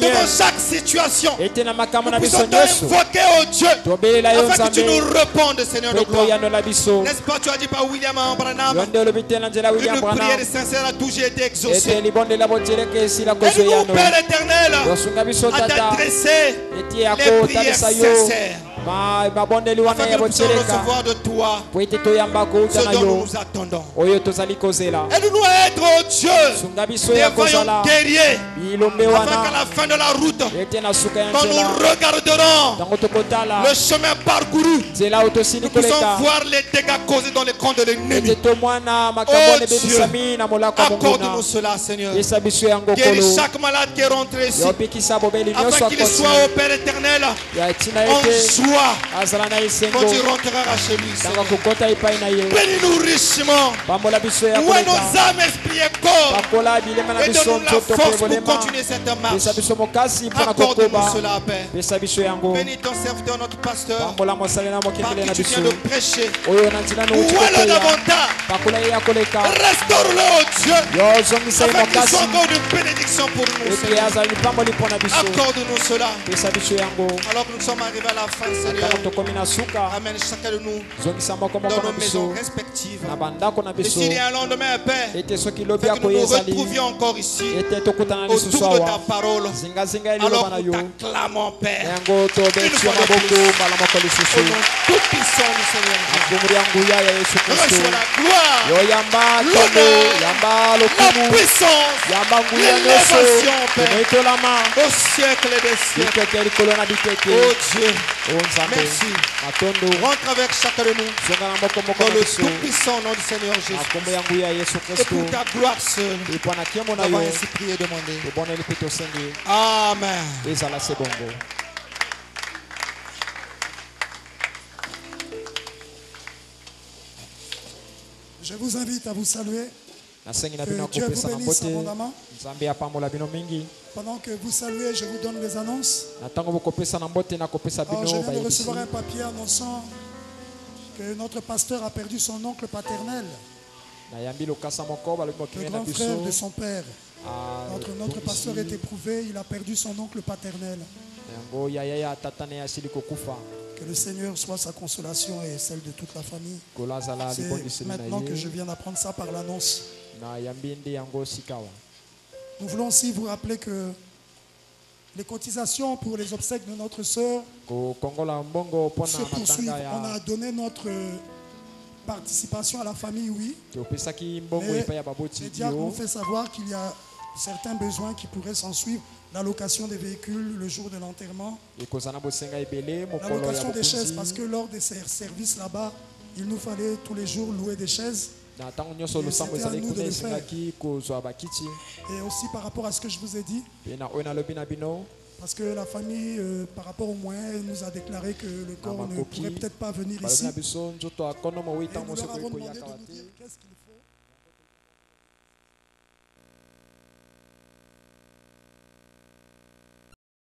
devant chaque situation, nous puissions invoquer au Dieu afin que tu nous répondes, Seigneur de gloire. N'est-ce pas, tu as dit par William Branham, une prière sincère a toujours été exaucée. Aide-nous, Père éternel, à t'adresser les prières sincères, afin que nous puissions recevoir de toi ce dont nous attendons. Aide-nous à être, oh Dieu, des vaillants guerriers, afin qu'à la fin de la route, quand nous regarderons le chemin parcouru, nous puissions voir les dégâts causés dans les camps de l'ennemi. Oh Dieu, accorde-nous cela, Seigneur. Guéris chaque malade qui est rentré ici, afin qu'il soit, au Père éternel, en joie quand tu rentreras chez lui, Seigneur. Bénis-nous richement. Où est nos âmes, esprit et corps, et donne-nous la force pour continuer cette marche. Accorde-nous cela, Père. Bénis ton serviteur, notre pasteur, par qui tu viens de prêcher. Où est le davantage? Restaure-le, oh Dieu, afin qu'il soit encore une bénédiction pour nous, Seigneur. Accorde-nous cela. Alors que nous sommes arrivés à la fin, Seigneur, amène chacun de nous dans nos maisons respectives. Et s'il y a un lendemain, Père, fais que nous nous retrouvions encore ici autour de ta parole. Alors nous t'acclamons, Père, une fois de plus, au nom tout-puissant du Seigneur Jésus. Reçois la gloire, l'honneur, la puissance, l'élévation, Père, au siècle des siècles. Oh Dieu, merci. Rentre avec chacun de nous dans le tout-puissant nom du Seigneur Jésus. Et pour ta gloire seule, nous avons ainsi prié et demandé. Amen. Je vous invite à vous saluer. Que Dieu vous bénisse abondamment. Pendant que vous saluez, je vous donne les annonces. Alors, je viens de recevoir un papier annonçant que notre pasteur a perdu son oncle paternel, le grand frère de son père. Notre pasteur est éprouvé, il a perdu son oncle paternel. Que le Seigneur soit sa consolation et celle de toute la famille. C'est maintenant que je viens d'apprendre ça par l'annonce. Nous voulons aussi vous rappeler que les cotisations pour les obsèques de notre sœur se poursuivent. On a donné notre participation à la famille, oui. Mais les diacres m'ont fait savoir qu'il y a certains besoins qui pourraient s'en suivre. La location des véhicules le jour de l'enterrement. La location des chaises, parce que lors de ces services là-bas, il nous fallait tous les jours louer des chaises. Et c'était à nous de le faire. Et aussi par rapport à ce que je vous ai dit, parce que la famille, par rapport aux moyens, nous a déclaré que le corps ne pourrait peut-être pas venir ici. Et nous leur avons demandé de nous dire qu'est-ce qu'il faut.